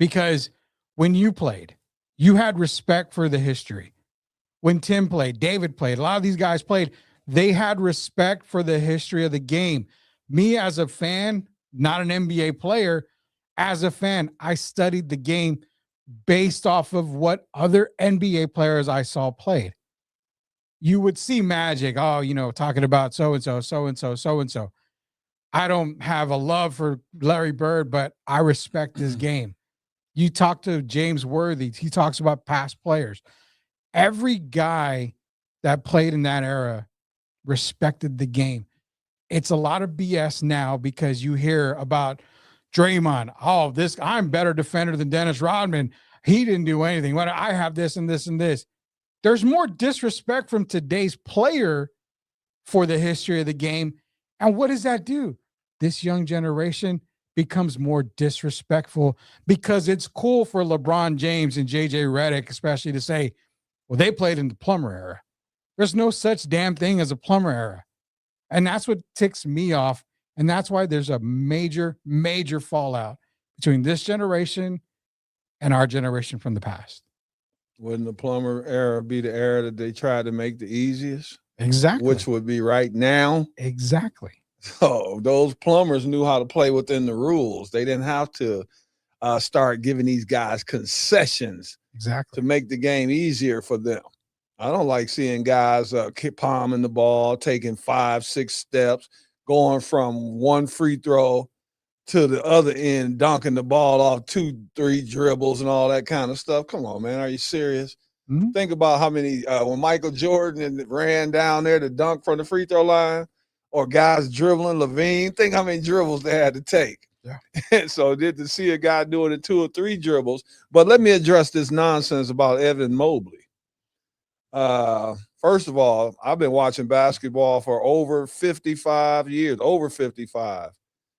Speaker 3: Because when you played, you had respect for the history. When Tim played, David played, a lot of these guys played, they had respect for the history of the game. Me as a fan, not an NBA player, as a fan, I studied the game based off of what other NBA players I saw played. You would see Magic, talking about so-and-so, so-and-so, so-and-so. I don't have a love for Larry Bird, but I respect his game. You talk to James Worthy, he talks about past players. Every guy that played in that era respected the game. It's a lot of BS now because you hear about Draymond. Oh, I'm better defender than Dennis Rodman. He didn't do anything. I have this and this and this. There's more disrespect from today's player for the history of the game. And what does that do? This young generation becomes more disrespectful because it's cool for LeBron James and JJ Redick, especially, to say, well, they played in the Plummer era. There's no such damn thing as a Plummer era. And that's what ticks me off. And that's why there's a major, major fallout between this generation and our generation from the past.
Speaker 4: Wouldn't the Plummer era be the era that they tried to make the easiest?
Speaker 3: Exactly.
Speaker 4: Which would be right now.
Speaker 3: Exactly.
Speaker 4: So those plumbers knew how to play within the rules. They didn't have to start giving these guys concessions to make the game easier for them. I don't like seeing guys palming the ball, taking 5-6 steps, going from one free throw to the other end, dunking the ball off 2-3 dribbles and all that kind of stuff. Come on, man. Are you serious?
Speaker 3: Mm-hmm.
Speaker 4: Think about how many, when Michael Jordan ran down there to dunk from the free throw line, or guys dribbling, Levine, think how many dribbles they had to take.
Speaker 3: Yeah.
Speaker 4: So to see a guy doing it 2 or 3 dribbles. But let me address this nonsense about Evan Mobley. First of all, I've been watching basketball for over 55 years, over 55.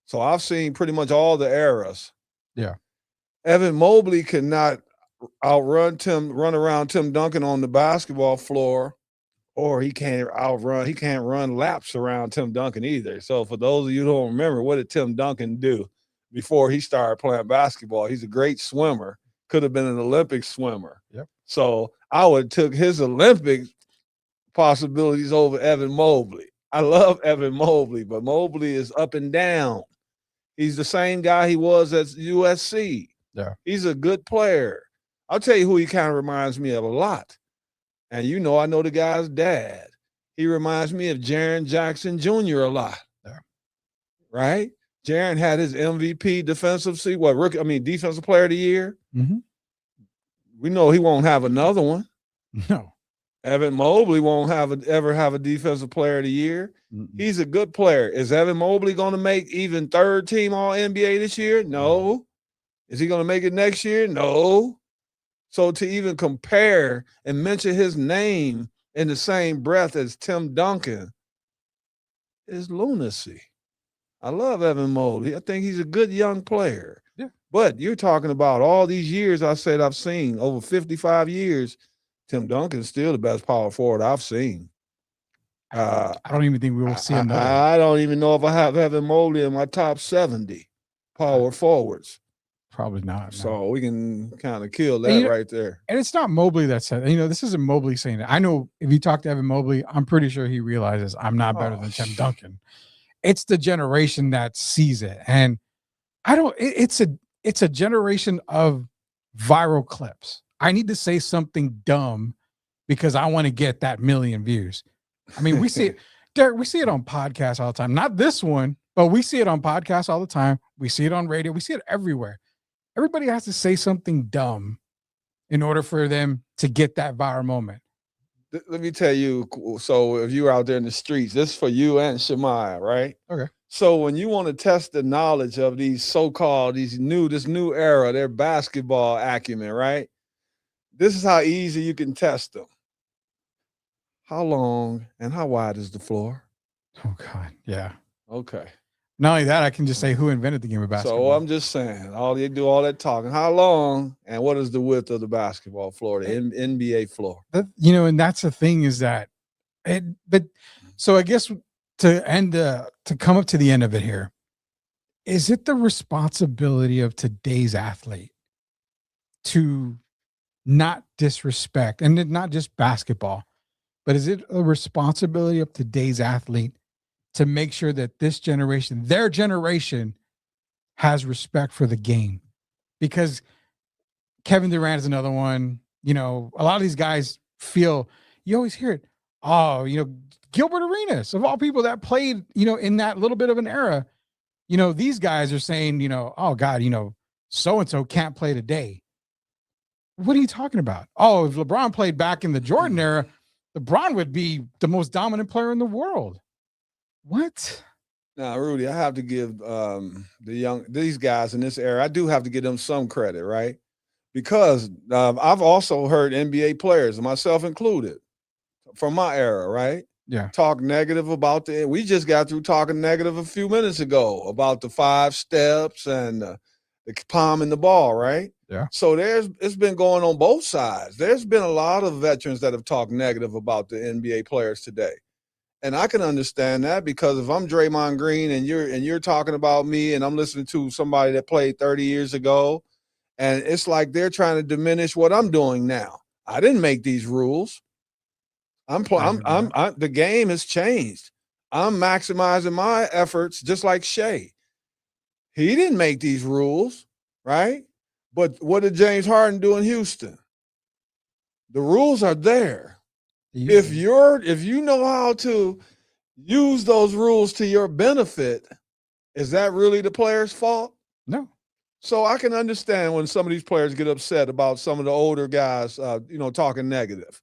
Speaker 4: So I've seen pretty much all the eras.
Speaker 3: Yeah.
Speaker 4: Evan Mobley cannot run around Tim Duncan on the basketball floor, or he can't run laps around Tim Duncan either. So for those of you who don't remember, what did Tim Duncan do before he started playing basketball? He's a great swimmer, could have been an Olympic swimmer.
Speaker 3: Yep.
Speaker 4: So I would have took his Olympic possibilities over Evan Mobley. I love Evan Mobley, but Mobley is up and down. He's the same guy he was at USC.
Speaker 3: Yeah.
Speaker 4: He's a good player. I'll tell you who he kind of reminds me of a lot. And I know the guy's dad. He reminds me of Jaren Jackson Jr. a lot.
Speaker 3: Yeah.
Speaker 4: Right? Jaren had his MVP defensive player of the year.
Speaker 3: Mm-hmm.
Speaker 4: We know he won't have another one.
Speaker 3: No.
Speaker 4: Evan Mobley won't ever have a defensive player of the year. Mm-mm. He's a good player. Is Evan Mobley going to make even third team All NBA this year? No. Is he going to make it next year? No. So to even compare and mention his name in the same breath as Tim Duncan is lunacy. I love Evan Mobley. I think he's a good young player.
Speaker 3: Yeah.
Speaker 4: But you're talking about all these years I've seen, over 55 years, Tim Duncan's still the best power forward I've seen.
Speaker 3: I don't even think we will see another.
Speaker 4: I don't even know if I have Evan Mobley in my top 70 power forwards.
Speaker 3: Probably not. No.
Speaker 4: So we can kind of kill that right there.
Speaker 3: And it's not Mobley that said, this isn't Mobley saying that. I know if you talk to Evan Mobley, I'm pretty sure he realizes I'm not better than Tim Duncan. It's the generation that sees it. And it's a generation of viral clips. I need to say something dumb because I want to get that million views. I mean, we see it, Derek, we see it on podcasts all the time. Not this one, but we see it on podcasts all the time. We see it on radio. We see it everywhere. Everybody has to say something dumb in order for them to get that viral moment.
Speaker 4: Let me tell you, so if you're out there in the streets, this is for you and Shemaiah, right?
Speaker 3: Okay.
Speaker 4: So when you want to test the knowledge of these so-called, this new era, their basketball acumen, right? This is how easy you can test them. How long and how wide is the floor?
Speaker 3: Oh, God. Yeah.
Speaker 4: Okay.
Speaker 3: Not only that, I can just say who invented the game of basketball.
Speaker 4: So I'm just saying, they do all that talking. How long and what is the width of the basketball floor, the NBA floor?
Speaker 3: And that's the thing is that, so I guess to come up to the end of it here, is it the responsibility of today's athlete to not disrespect, and not just basketball, but is it a responsibility of today's athlete to make sure that their generation has respect for the game? Because Kevin Durant is another one. A lot of these guys feel, you always hear it. Oh, Gilbert Arenas, of all people that played, in that little bit of an era, these guys are saying, oh God, so-and-so can't play today. What are you talking about? Oh, if LeBron played back in the Jordan era, LeBron would be the most dominant player in the world. What?
Speaker 4: Now, Rudy, I have to give these guys in this era, I do have to give them some credit, right? Because I've also heard NBA players, myself included, from my era, right?
Speaker 3: Yeah.
Speaker 4: Talk negative about we just got through talking negative a few minutes ago about the 5 steps and the palm in the ball, right?
Speaker 3: Yeah.
Speaker 4: So it's been going on both sides. There's been a lot of veterans that have talked negative about the NBA players today. And I can understand that, because if I'm Draymond Green and you're talking about me and I'm listening to somebody that played 30 years ago, and it's like they're trying to diminish what I'm doing now. I didn't make these rules. The game has changed. I'm maximizing my efforts just like Shea. He didn't make these rules, right? But what did James Harden do in Houston? The rules are there. Yeah. If you know how to use those rules to your benefit, is that really the player's fault?
Speaker 3: No.
Speaker 4: So I can understand when some of these players get upset about some of the older guys, talking negative.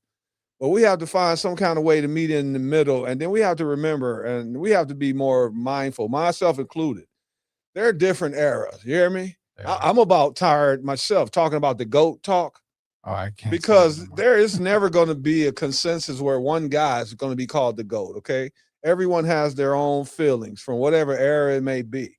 Speaker 4: But we have to find some kind of way to meet in the middle. And then we have to remember, and we have to be more mindful, myself included. There are different eras. You hear me? Yeah. I'm about tired myself talking about the GOAT talk.
Speaker 3: Oh, I can't.
Speaker 4: Because there is never going to be a consensus where one guy is going to be called the GOAT, okay? Everyone has their own feelings from whatever era it may be.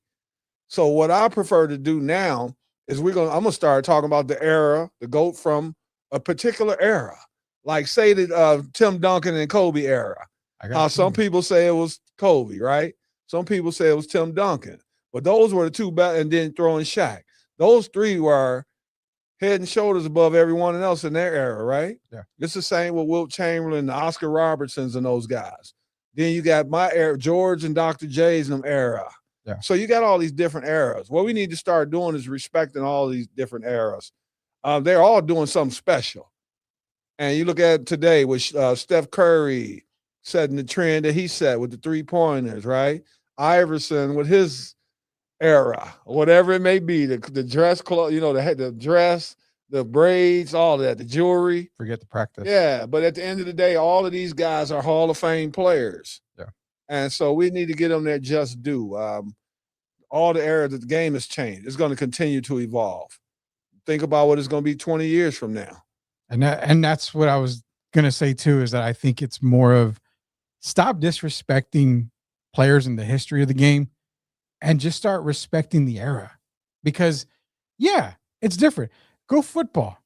Speaker 4: So what I prefer to do now is I'm going to start talking about the era, the GOAT from a particular era. Like say the Tim Duncan and Kobe era. How some people say it was Kobe, right? Some people say it was Tim Duncan. But those were the two best, and then throwing Shaq. Those three were head and shoulders above everyone else in their era, right?
Speaker 3: Yeah.
Speaker 4: It's the same with Wilt Chamberlain, the Oscar Robertsons, and those guys. Then you got my era, George and Dr. J's in them era.
Speaker 3: Yeah.
Speaker 4: So you got all these different eras. What we need to start doing is respecting all these different eras. They're all doing something special. And you look at today with Steph Curry setting the trend that he set with the three-pointers, right? Iverson with his era, whatever it may be, the dress clothes, the dress, the braids, all that, the jewelry.
Speaker 3: Forget the practice.
Speaker 4: Yeah, but at the end of the day, all of these guys are Hall of Fame players.
Speaker 3: Yeah.
Speaker 4: And so we need to get them their just due. All the era that the game has changed. It's going to continue to evolve. Think about what it's going to be 20 years from now.
Speaker 3: And that's what I was going to say too, is that I think it's more of stop disrespecting players in the history of the game and just start respecting the era. Because yeah, it's different. Go football.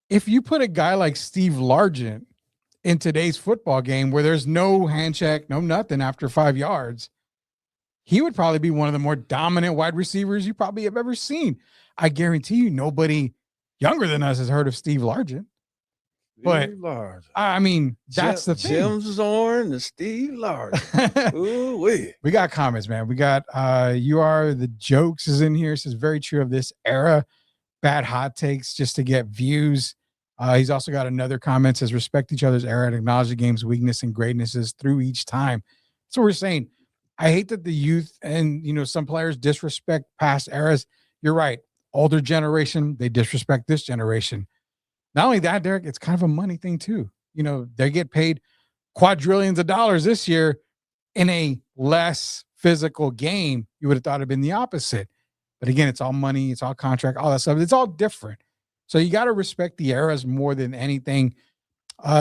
Speaker 3: If you put a guy like Steve Largent in today's football game where there's no hand check, no nothing after 5 yards, he would probably be one of the more dominant wide receivers you probably have ever seen. I guarantee you nobody younger than us has heard of Steve Largent. But I mean, that's the thing.
Speaker 4: Jim Zorn and Steve Largent. Ooh-wee.
Speaker 3: We got comments, man. We got You Are the Jokes is in here. It says very true of this era. Bad hot takes just to get views. He's also got another comment, says respect each other's era and acknowledge the game's weakness and greatnesses through each time. So we're saying, I hate that the youth and some players disrespect past eras. You're right. Older generation, they disrespect this generation. Not only that, Derek, it's kind of a money thing too. They get paid quadrillions of dollars this year in a less physical game. You would have thought it'd been the opposite. But again, it's all money, it's all contract, all that stuff. It's all different. So you got to respect the eras more than anything.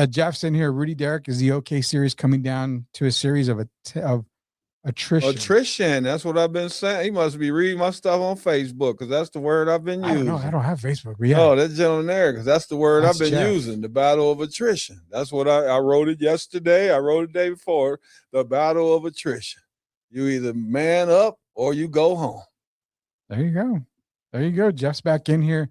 Speaker 3: Jeff's in here. Rudy Derrick, is the OK series coming down to a series of attrition?
Speaker 4: Attrition. That's what I've been saying. He must be reading my stuff on Facebook because that's the word I've been using.
Speaker 3: I don't have Facebook. But yeah.
Speaker 4: Oh, that gentleman there, because that's the word
Speaker 3: That's
Speaker 4: I've been
Speaker 3: Jeff.
Speaker 4: using. The battle of attrition. That's what I wrote it yesterday. I wrote it the day before. The battle of attrition. You either man up or you go home.
Speaker 3: There you go. There you go. Jeff's back in here.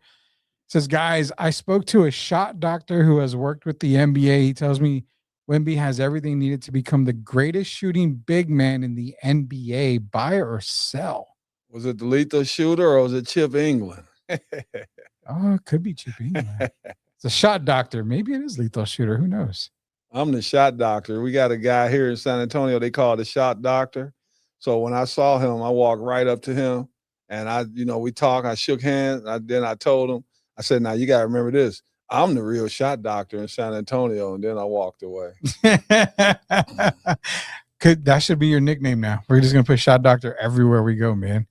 Speaker 3: Says, guys, I spoke to a shot doctor who has worked with the NBA. He tells me Wemby has everything needed to become the greatest shooting big man in the NBA. Buy or sell?
Speaker 4: Was it the lethal shooter or was it Chip England?
Speaker 3: Oh, it could be Chip England. It's a shot doctor. Maybe it is lethal shooter. Who knows?
Speaker 4: I'm the shot doctor. We got a guy here in San Antonio they call the shot doctor. So when I saw him, I walked right up to him and we talked. I shook hands. Then I told him, I said, now you got to remember this. I'm the real shot doctor in San Antonio. And then I walked away.
Speaker 3: That should be your nickname now. We're just going to put shot doctor everywhere we go, man.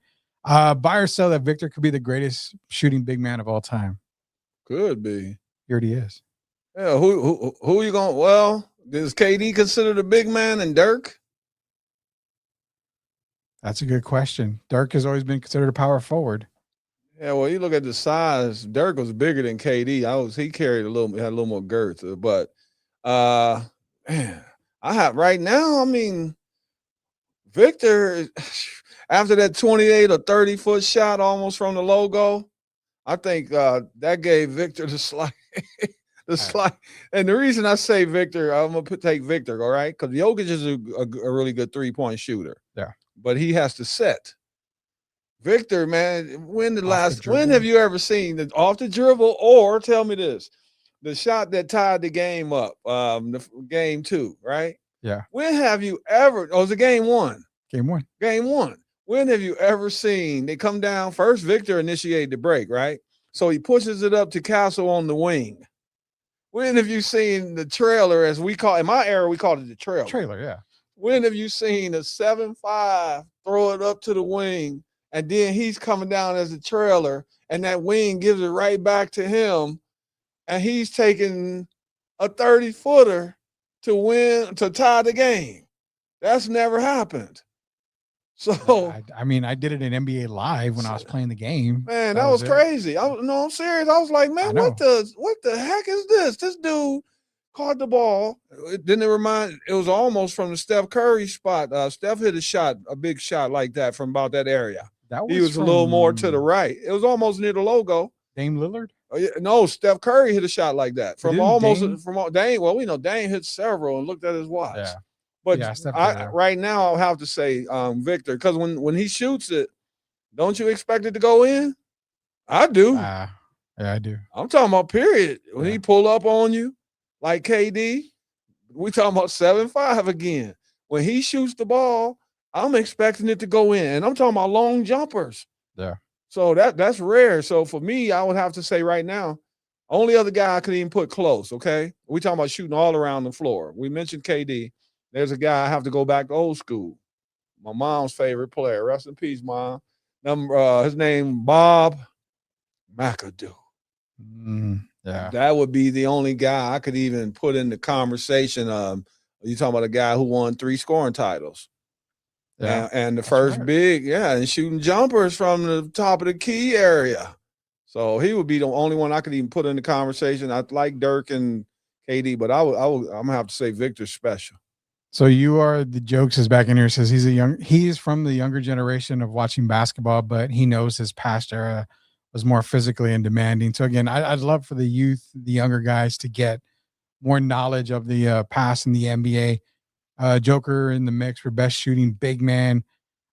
Speaker 3: Buy or sell that Victor could be the greatest shooting big man of all time.
Speaker 4: Could be.
Speaker 3: He already is.
Speaker 4: Yeah. Who you going? Well, is KD considered a big man and Dirk?
Speaker 3: That's a good question. Dirk has always been considered a power forward.
Speaker 4: Yeah, well, you look at the size. Dirk was bigger than KD. He carried had a little more girth. But man, I have right now. I mean, Victor, after that 28 or 30-foot shot almost from the logo, I think that gave Victor the slight. And the reason I say Victor, I'm gonna take Victor, all right, because Jokic is a really good 3-point shooter.
Speaker 3: Yeah,
Speaker 4: but he has to set. Victor, man, when have you ever seen the off the dribble, or tell me this, the shot that tied the game up, the game 2, right?
Speaker 3: Yeah.
Speaker 4: When have you ever? Oh, it was a game 1.
Speaker 3: Game 1.
Speaker 4: Game 1. When have you ever seen they come down first? Victor initiated the break, right? So he pushes it up to Castle on the wing. When have you seen the trailer, as we call in my era, we called it the trailer.
Speaker 3: Trailer, yeah.
Speaker 4: When have you seen a 7-5 throw it up to the wing? And then he's coming down as a trailer, and that wing gives it right back to him. And he's taking a 30-footer to tie the game. That's never happened. So
Speaker 3: I did it in NBA Live when I was playing the game.
Speaker 4: Man, that was crazy. I'm serious. I was like, man, what the heck is this? This dude caught the ball. It was almost from the Steph Curry spot. Steph hit a big shot like that from about that area. He was a little more to the right. It was almost near the logo.
Speaker 3: Dame Lillard?
Speaker 4: Oh, yeah, no, Steph Curry hit a shot like that from almost
Speaker 3: Dame?
Speaker 4: from Dame. Well, we know Dame hit several and looked at his watch.
Speaker 3: Yeah.
Speaker 4: But
Speaker 3: Yeah, Steph Curry.
Speaker 4: right now I'll have to say Victor, because when he shoots it, don't you expect it to go in? I do.
Speaker 3: Yeah, I do.
Speaker 4: I'm talking about period. When he pull up on you like KD, we talking about 7-5 again. When he shoots the ball, I'm expecting it to go in. And I'm talking about long jumpers.
Speaker 3: Yeah.
Speaker 4: So that's rare. So for me, I would have to say right now, only other guy I could even put close, okay? We talking about shooting all around the floor. We mentioned KD. There's a guy I have to go back to old school. My mom's favorite player. Rest in peace, Mom. His name Bob McAdoo.
Speaker 3: Yeah.
Speaker 4: That would be the only guy I could even put in the conversation. You talking about a guy who won 3 scoring titles.
Speaker 3: Yeah.
Speaker 4: And the first big, and shooting jumpers from the top of the key area. So he would be the only one I could even put in the conversation. I like Dirk and KD, but I'm gonna have to say Victor's special.
Speaker 3: So the jokes is back in here, says he is from the younger generation of watching basketball, but he knows his past era was more physically and demanding. So again, I'd love for the youth, the younger guys, to get more knowledge of the past in the NBA. Joker in the mix for best shooting big man.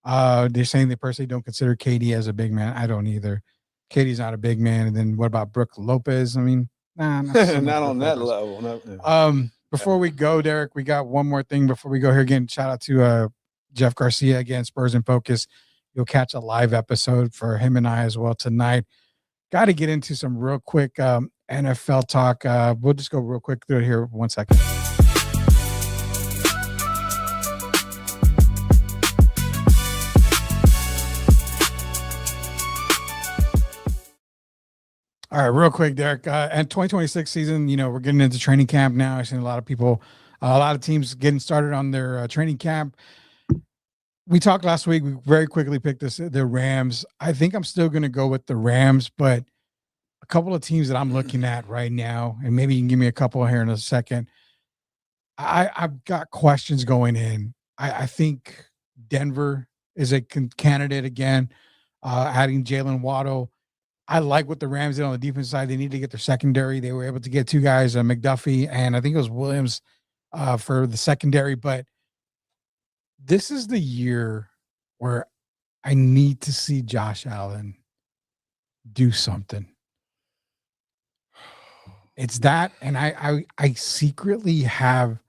Speaker 3: They're saying they personally don't consider KD as a big man. I don't either. KD's not a big man. And then what about Brook Lopez? I mean, not
Speaker 4: on that level. No.
Speaker 3: Before we go, Derek, we got one more thing before we go here. Again, shout out to Jeff Garcia again, Spurs in Focus. You'll catch a live episode for him and I as well tonight. Got to get into some real quick NFL talk. We'll just go real quick through it here. 1 second. All right, real quick, Derek. And 2026 season, we're getting into training camp now. I've seen a lot of people, a lot of teams getting started on their training camp. We talked last week. We very quickly picked the Rams. I think I'm still going to go with the Rams, but a couple of teams that I'm looking at right now, and maybe you can give me a couple here in a second. I've got questions going in. I think Denver is a candidate again, adding Jalen Waddle. I like what the Rams did on the defense side. They need to get their secondary. They were able to get 2 guys, McDuffie, and I think it was Williams for the secondary. But this is the year where I need to see Josh Allen do something. It's that, and I secretly have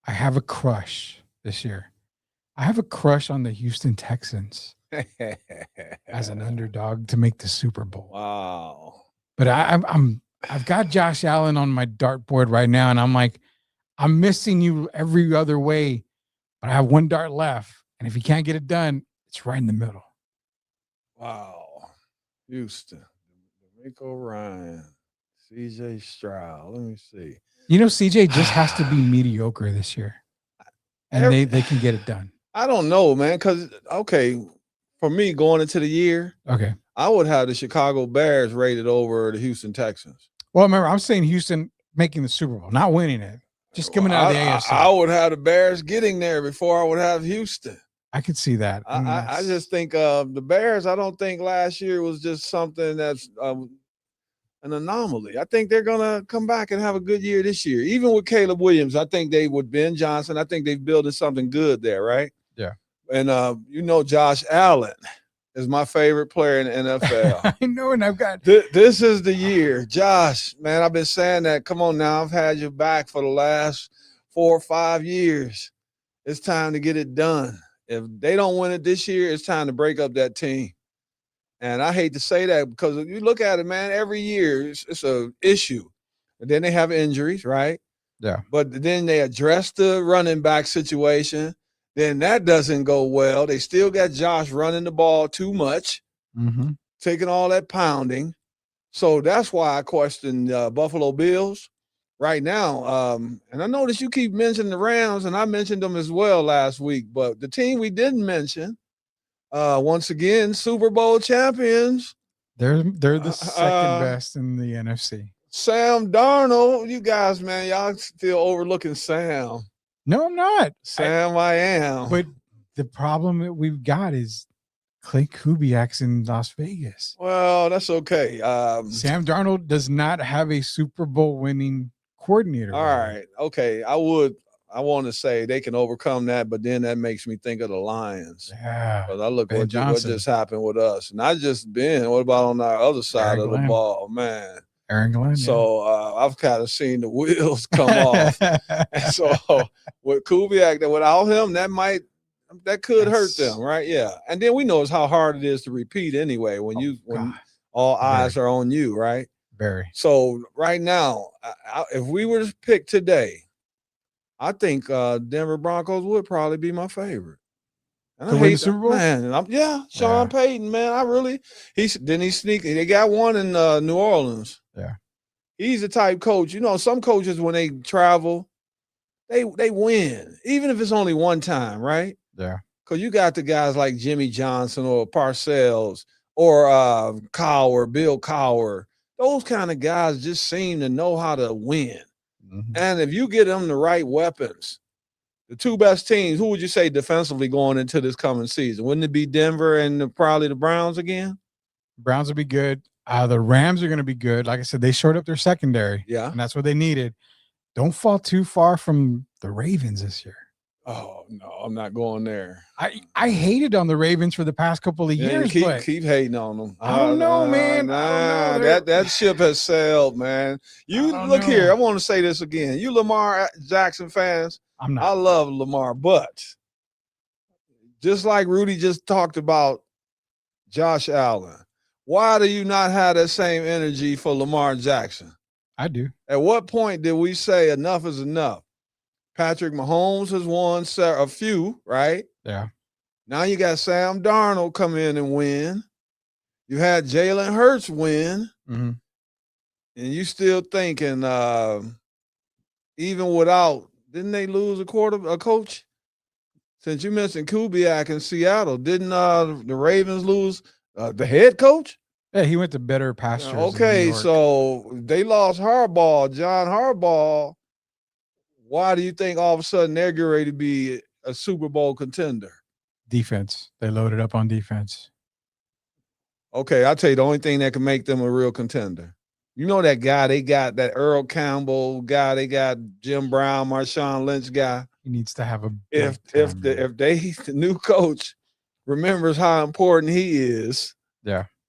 Speaker 3: a crush this year. I have a crush on the Houston Texans as an underdog to make the Super Bowl.
Speaker 4: Wow.
Speaker 3: But I've got Josh Allen on my dartboard right now, and I'm like, I'm missing you every other way, but I have 1 dart left, and if you can't get it done, it's right in the middle.
Speaker 4: Wow. Houston, D'Amico Ryan, CJ Stroud. Let me see.
Speaker 3: CJ just has to be mediocre this year, and they can get it done.
Speaker 4: I don't know, man, because, for me going into the year, I would have the Chicago Bears rated over the Houston Texans.
Speaker 3: Well, remember, I'm saying Houston making the Super Bowl, not winning it, just coming out of the AFC.
Speaker 4: I would have the Bears getting there before I would have Houston.
Speaker 3: I could see that.
Speaker 4: I just think the Bears, I don't think last year was just something that's an anomaly. I think they're going to come back and have a good year this year. Even with Caleb Williams, I think they would Ben Johnson. I think they've building something good there, right?
Speaker 3: Yeah.
Speaker 4: And Josh Allen is my favorite player in the NFL.
Speaker 3: I know, and I've got
Speaker 4: this is the year. Josh, man, I've been saying that. Come on now. I've had your back for the last 4 or 5 years. It's time to get it done. If they don't win it this year, it's time to break up that team. And I hate to say that because if you look at it, man, every year it's an issue. And then they have injuries, right?
Speaker 3: Yeah.
Speaker 4: But then they address the running back situation. Then that doesn't go well. They still got Josh running the ball too much, taking all that pounding. So that's why I question Buffalo Bills right now. And I notice you keep mentioning the Rams, and I mentioned them as well last week. But the team we didn't mention, once again, Super Bowl champions.
Speaker 3: They're the second best in the NFC.
Speaker 4: Sam Darnold, you guys, man, y'all still overlooking Sam.
Speaker 3: No, I'm not.
Speaker 4: Sam, I am.
Speaker 3: But the problem that we've got is Clay Kubiak's in Las Vegas.
Speaker 4: Well, that's okay.
Speaker 3: Sam Darnold does not have a Super Bowl winning coordinator.
Speaker 4: All right. Okay. I want to say they can overcome that, but then that makes me think of the Lions.
Speaker 3: Yeah.
Speaker 4: But I look
Speaker 3: Ben
Speaker 4: what
Speaker 3: Johnson.
Speaker 4: just happened with us. Not just Ben. What about on our other side
Speaker 3: Aaron
Speaker 4: of
Speaker 3: Glenn.
Speaker 4: the ball, man?
Speaker 3: Aaron Glenn.
Speaker 4: So I've kind of seen the wheels come off. And so with Kubiak, without him, that could hurt them, right? Yeah. And then we know how hard it is to repeat anyway when all eyes are on you, right?
Speaker 3: Very.
Speaker 4: So right now, if we were to pick today, I think Denver Broncos would probably be my favorite. And
Speaker 3: to win the Super Bowl?
Speaker 4: Man, Sean Payton, man. He sneak. They got one in New Orleans.
Speaker 3: Yeah.
Speaker 4: He's the type coach. You know, some coaches when they travel, they win, even if it's only one time, right?
Speaker 3: Yeah.
Speaker 4: Because you got the guys like Jimmy Johnson or Parcells or Bill Cowher. Those kind of guys just seem to know how to win. Mm-hmm. And if you get them the right weapons, the two best teams, who would you say defensively going into this coming season? Wouldn't it be Denver and probably the Browns again?
Speaker 3: Browns would be good. The Rams are going to be good. Like I said, they showed up their secondary.
Speaker 4: Yeah.
Speaker 3: And that's what they needed. Don't fall too far from the Ravens this year.
Speaker 4: Oh, no, I'm not going there.
Speaker 3: I hated on the Ravens for the past couple of years.
Speaker 4: Keep hating on them.
Speaker 3: I don't know, man.
Speaker 4: That ship has sailed, man. Here. I want to say this again. You Lamar Jackson fans,
Speaker 3: I'm not.
Speaker 4: I love Lamar, but just like Rudy just talked about Josh Allen, why do you not have that same energy for Lamar Jackson?
Speaker 3: I do.
Speaker 4: At what point did we say enough is enough? Patrick Mahomes has won a few, right?
Speaker 3: Yeah.
Speaker 4: Now you got Sam Darnold come in and win. You had Jalen Hurts win.
Speaker 3: Mm-hmm.
Speaker 4: And you still thinking, even without, didn't they lose a coach? Since you mentioned Kubiak in Seattle, didn't the Ravens lose the head coach?
Speaker 3: Yeah, he went to better pastures.
Speaker 4: Okay, so they lost John Harbaugh. Why do you think all of a sudden they're getting ready to be a Super Bowl contender?
Speaker 3: Defense. They loaded up on defense.
Speaker 4: Okay, I'll tell you the only thing that can make them a real contender. You know that guy, they got that Earl Campbell guy, they got Jim Brown, Marshawn Lynch guy.
Speaker 3: He needs to have a
Speaker 4: if the new coach remembers how important he is,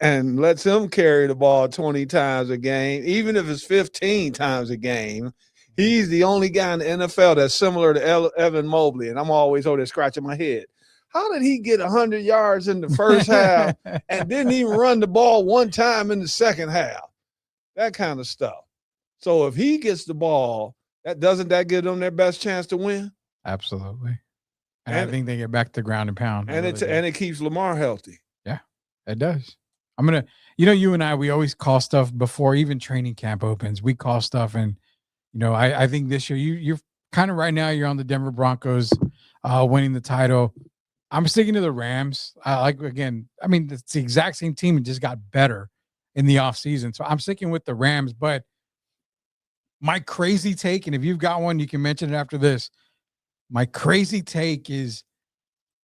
Speaker 4: and lets him carry the ball 20 times a game, even if it's 15 times a game. He's the only guy in the NFL that's similar to Evan Mobley, and I'm always over there scratching my head. How did he get 100 yards in the first half and didn't even run the ball one time in the second half? That kind of stuff. So if he gets the ball, doesn't that give them their best chance to win?
Speaker 3: Absolutely. And I think they get back to ground and pound.
Speaker 4: And it keeps Lamar healthy.
Speaker 3: Yeah, it does. I'm going to, you and I, we always call stuff before even training camp opens. We call stuff and, I think this year you're kind of right now you're on the Denver Broncos winning the title. I'm sticking to the Rams. It's the exact same team and just got better in the offseason. So I'm sticking with the Rams. But my crazy take, and if you've got one, you can mention it after this. My crazy take is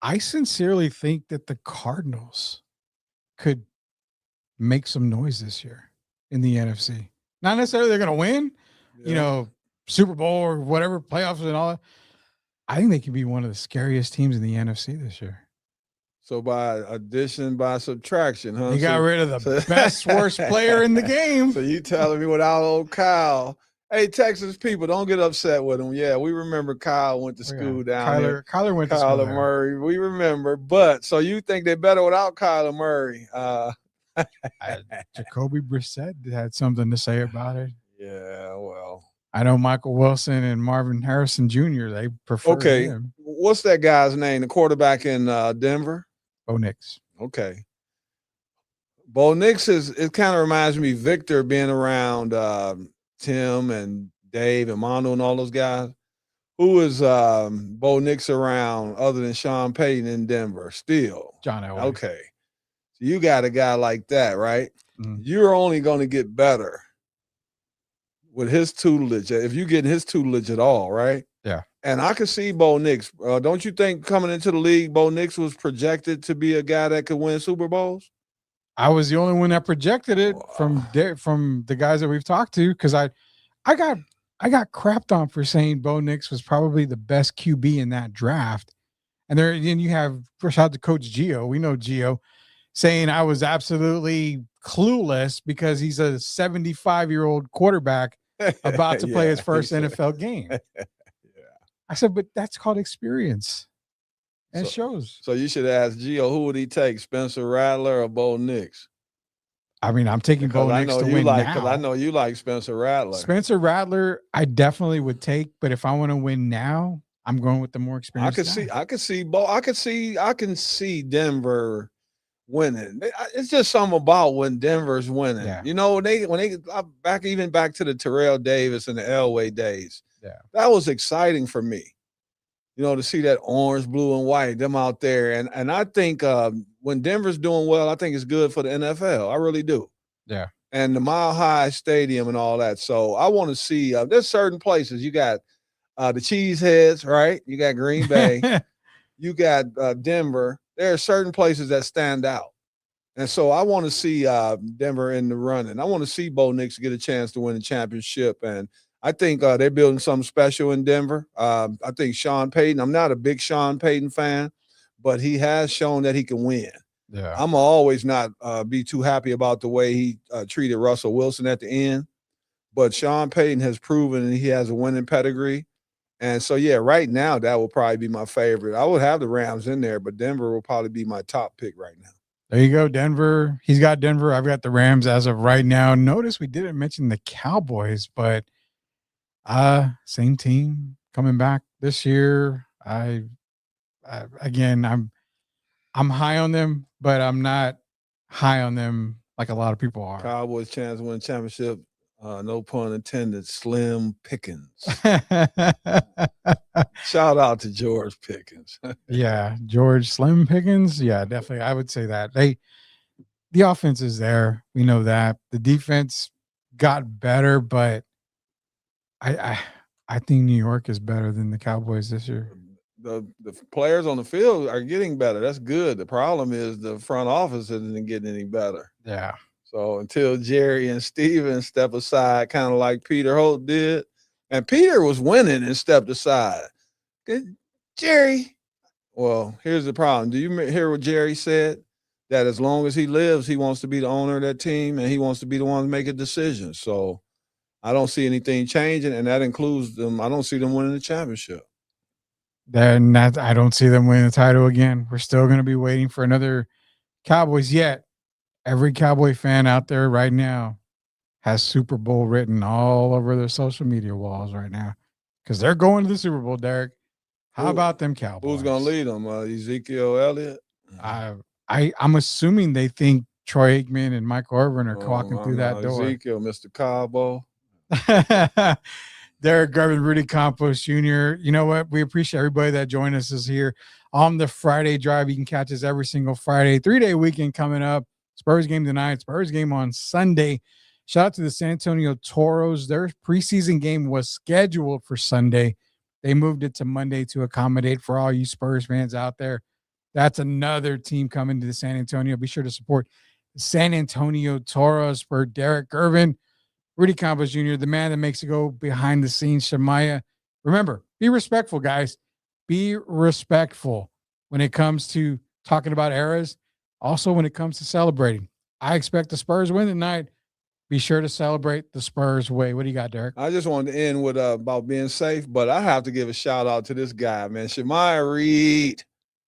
Speaker 3: I sincerely think that the Cardinals could make some noise this year in the NFC. Not necessarily they're going to win. Super Bowl or whatever, playoffs and all that. I think they could be one of the scariest teams in the NFC this year.
Speaker 4: So by addition, by subtraction, huh?
Speaker 3: You got rid of the best, worst player in the game.
Speaker 4: So you telling me without old Kyle. Hey, Texas people, don't get upset with him. Yeah, we remember Kyle went to school down there.
Speaker 3: Kyler went to school
Speaker 4: Kyler Murray. We remember. But so you think they're better without Kyler Murray?
Speaker 3: Jacoby Brissett had something to say about it.
Speaker 4: Yeah, well.
Speaker 3: I know Michael Wilson and Marvin Harrison Jr., they prefer him.
Speaker 4: What's that guy's name, the quarterback in Denver?
Speaker 3: Bo Nix.
Speaker 4: Okay. Bo Nix it kind of reminds me of Victor being around Tim and Dave and Mondo and all those guys. Who is Bo Nix around other than Sean Payton in Denver still?
Speaker 3: John Elway.
Speaker 4: Okay. So you got a guy like that, right?
Speaker 3: Mm-hmm.
Speaker 4: You're only going to get better with his tutelage, if you get his tutelage at all, right?
Speaker 3: Yeah.
Speaker 4: And I could see Bo Nix. Don't you think coming into the league, Bo Nix was projected to be a guy that could win Super Bowls?
Speaker 3: I was the only one that projected it from the guys that we've talked to, because I got crapped on for saying Bo Nix was probably the best QB in that draft. And then you have, shout out to Coach Gio. We know Gio saying I was absolutely clueless because he's a 75-year-old quarterback about to play his first NFL game. I said, but that's called experience. And it shows.
Speaker 4: So you should ask Gio, who would he take, Spencer Rattler or Bo Nix?
Speaker 3: I mean, I'm taking Bo Nix to win now.
Speaker 4: Because I know you like Spencer Rattler.
Speaker 3: Spencer Rattler, I definitely would take, but if I want to win now, I'm going with the more experienced.
Speaker 4: I can see Denver winning. It's just something about when Denver's winning.
Speaker 3: Yeah.
Speaker 4: You know, when they back to the Terrell Davis and the Elway days.
Speaker 3: Yeah.
Speaker 4: That was exciting for me. You know, to see that orange, blue, and white, them out there. And I think when Denver's doing well, I think it's good for the NFL. I really do.
Speaker 3: Yeah.
Speaker 4: And the Mile High Stadium and all that. So I want to see, there's certain places. You got the Cheeseheads, right? You got Green Bay. You got Denver. There are certain places that stand out. And so I want to see Denver in the running. I want to see Bo Nix get a chance to win the championship. And I think they're building something special in Denver. I think Sean Payton, I'm not a big Sean Payton fan, but he has shown that he can win.
Speaker 3: Yeah.
Speaker 4: I'm always not be too happy about the way he treated Russell Wilson at the end. But Sean Payton has proven that he has a winning pedigree. And so, yeah, right now, that will probably be my favorite. I would have the Rams in there, but Denver will probably be my top pick right now.
Speaker 3: There you go, Denver. He's got Denver. I've got the Rams as of right now. Notice we didn't mention the Cowboys, but same team coming back this year. Again, I'm high on them, but I'm not high on them like a lot of people are.
Speaker 4: Cowboys chance to win championship. No pun intended. Slim Pickens. Shout out to George Pickens.
Speaker 3: Yeah, George Slim Pickens. Yeah, definitely. I would say that the offense is there. We know that the defense got better, but I think New York is better than the Cowboys this year.
Speaker 4: The players on the field are getting better. That's good. The problem is the front office isn't getting any better.
Speaker 3: Yeah.
Speaker 4: So until Jerry and Steven step aside, kind of like Peter Holt did, and Peter was winning and stepped aside. Jerry, well, here's the problem. Do you hear what Jerry said? That as long as he lives, he wants to be the owner of that team, and he wants to be the one to make a decision. So I don't see anything changing, and that includes them. I don't see them winning the championship.
Speaker 3: Then I don't see them winning the title again. We're still going to be waiting for another Cowboys yet. Every Cowboy fan out there right now has Super Bowl written all over their social media walls right now because they're going to the Super Bowl, Derek. How about them Cowboys?
Speaker 4: Who's going to lead them? Ezekiel Elliott?
Speaker 3: I'm assuming they think Troy Aikman and Michael Irvin are walking through that door.
Speaker 4: Ezekiel, Mr. Cabo.
Speaker 3: Derek Garvin, Rudy Campos Jr. You know what? We appreciate everybody that joined us is here on the Friday Drive. You can catch us every single Friday. 3-day weekend coming up. Spurs game tonight. Spurs game on Sunday. Shout out to the San Antonio Toros. Their preseason game was scheduled for Sunday. They moved it to Monday to accommodate for all you Spurs fans out there. That's another team coming to the San Antonio. Be sure to support the San Antonio Toros for Derek Gervin, Rudy Campos Jr., the man that makes it go behind the scenes, Shemaya. Remember, be respectful, guys. Be respectful when it comes to talking about eras. Also, when it comes to celebrating. I expect the Spurs win tonight. Be sure to celebrate the Spurs way. What do you got, Derek?
Speaker 4: I just wanted to end with about being safe, but I have to give a shout out to this guy, man. Shemaya Reed.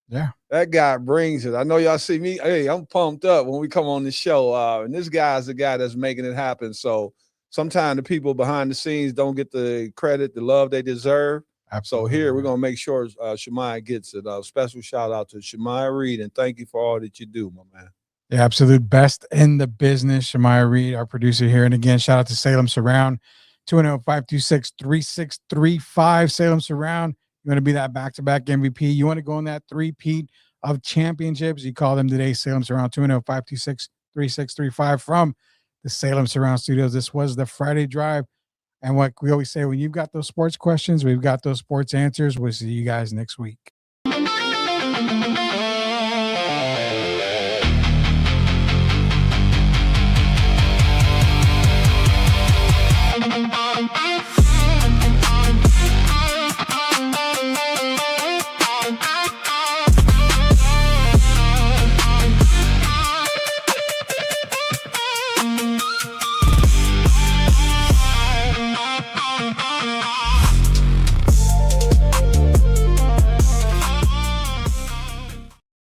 Speaker 3: Yeah.
Speaker 4: That guy brings it. I know y'all see me. Hey, I'm pumped up when we come on the show. And this guy's the guy that's making it happen. So sometimes the people behind the scenes don't get the credit, the love they deserve.
Speaker 3: Absolutely.
Speaker 4: So here we're going to make sure Shemaya gets it. Special shout out to Shemaya Reed, and thank you for all that you do, my man.
Speaker 3: The absolute best in the business, Shemaya Reed, our producer here. And again, shout out to Salem Surround, 210-526-3635. Salem Surround. You want to be that back-to-back MVP. You want to go on that three-peat of championships. You call them today, Salem Surround, 210-526-3635 from the Salem Surround Studios. This was the Friday Drive. And what we always say, when you've got those sports questions, we've got those sports answers. We'll see you guys next week.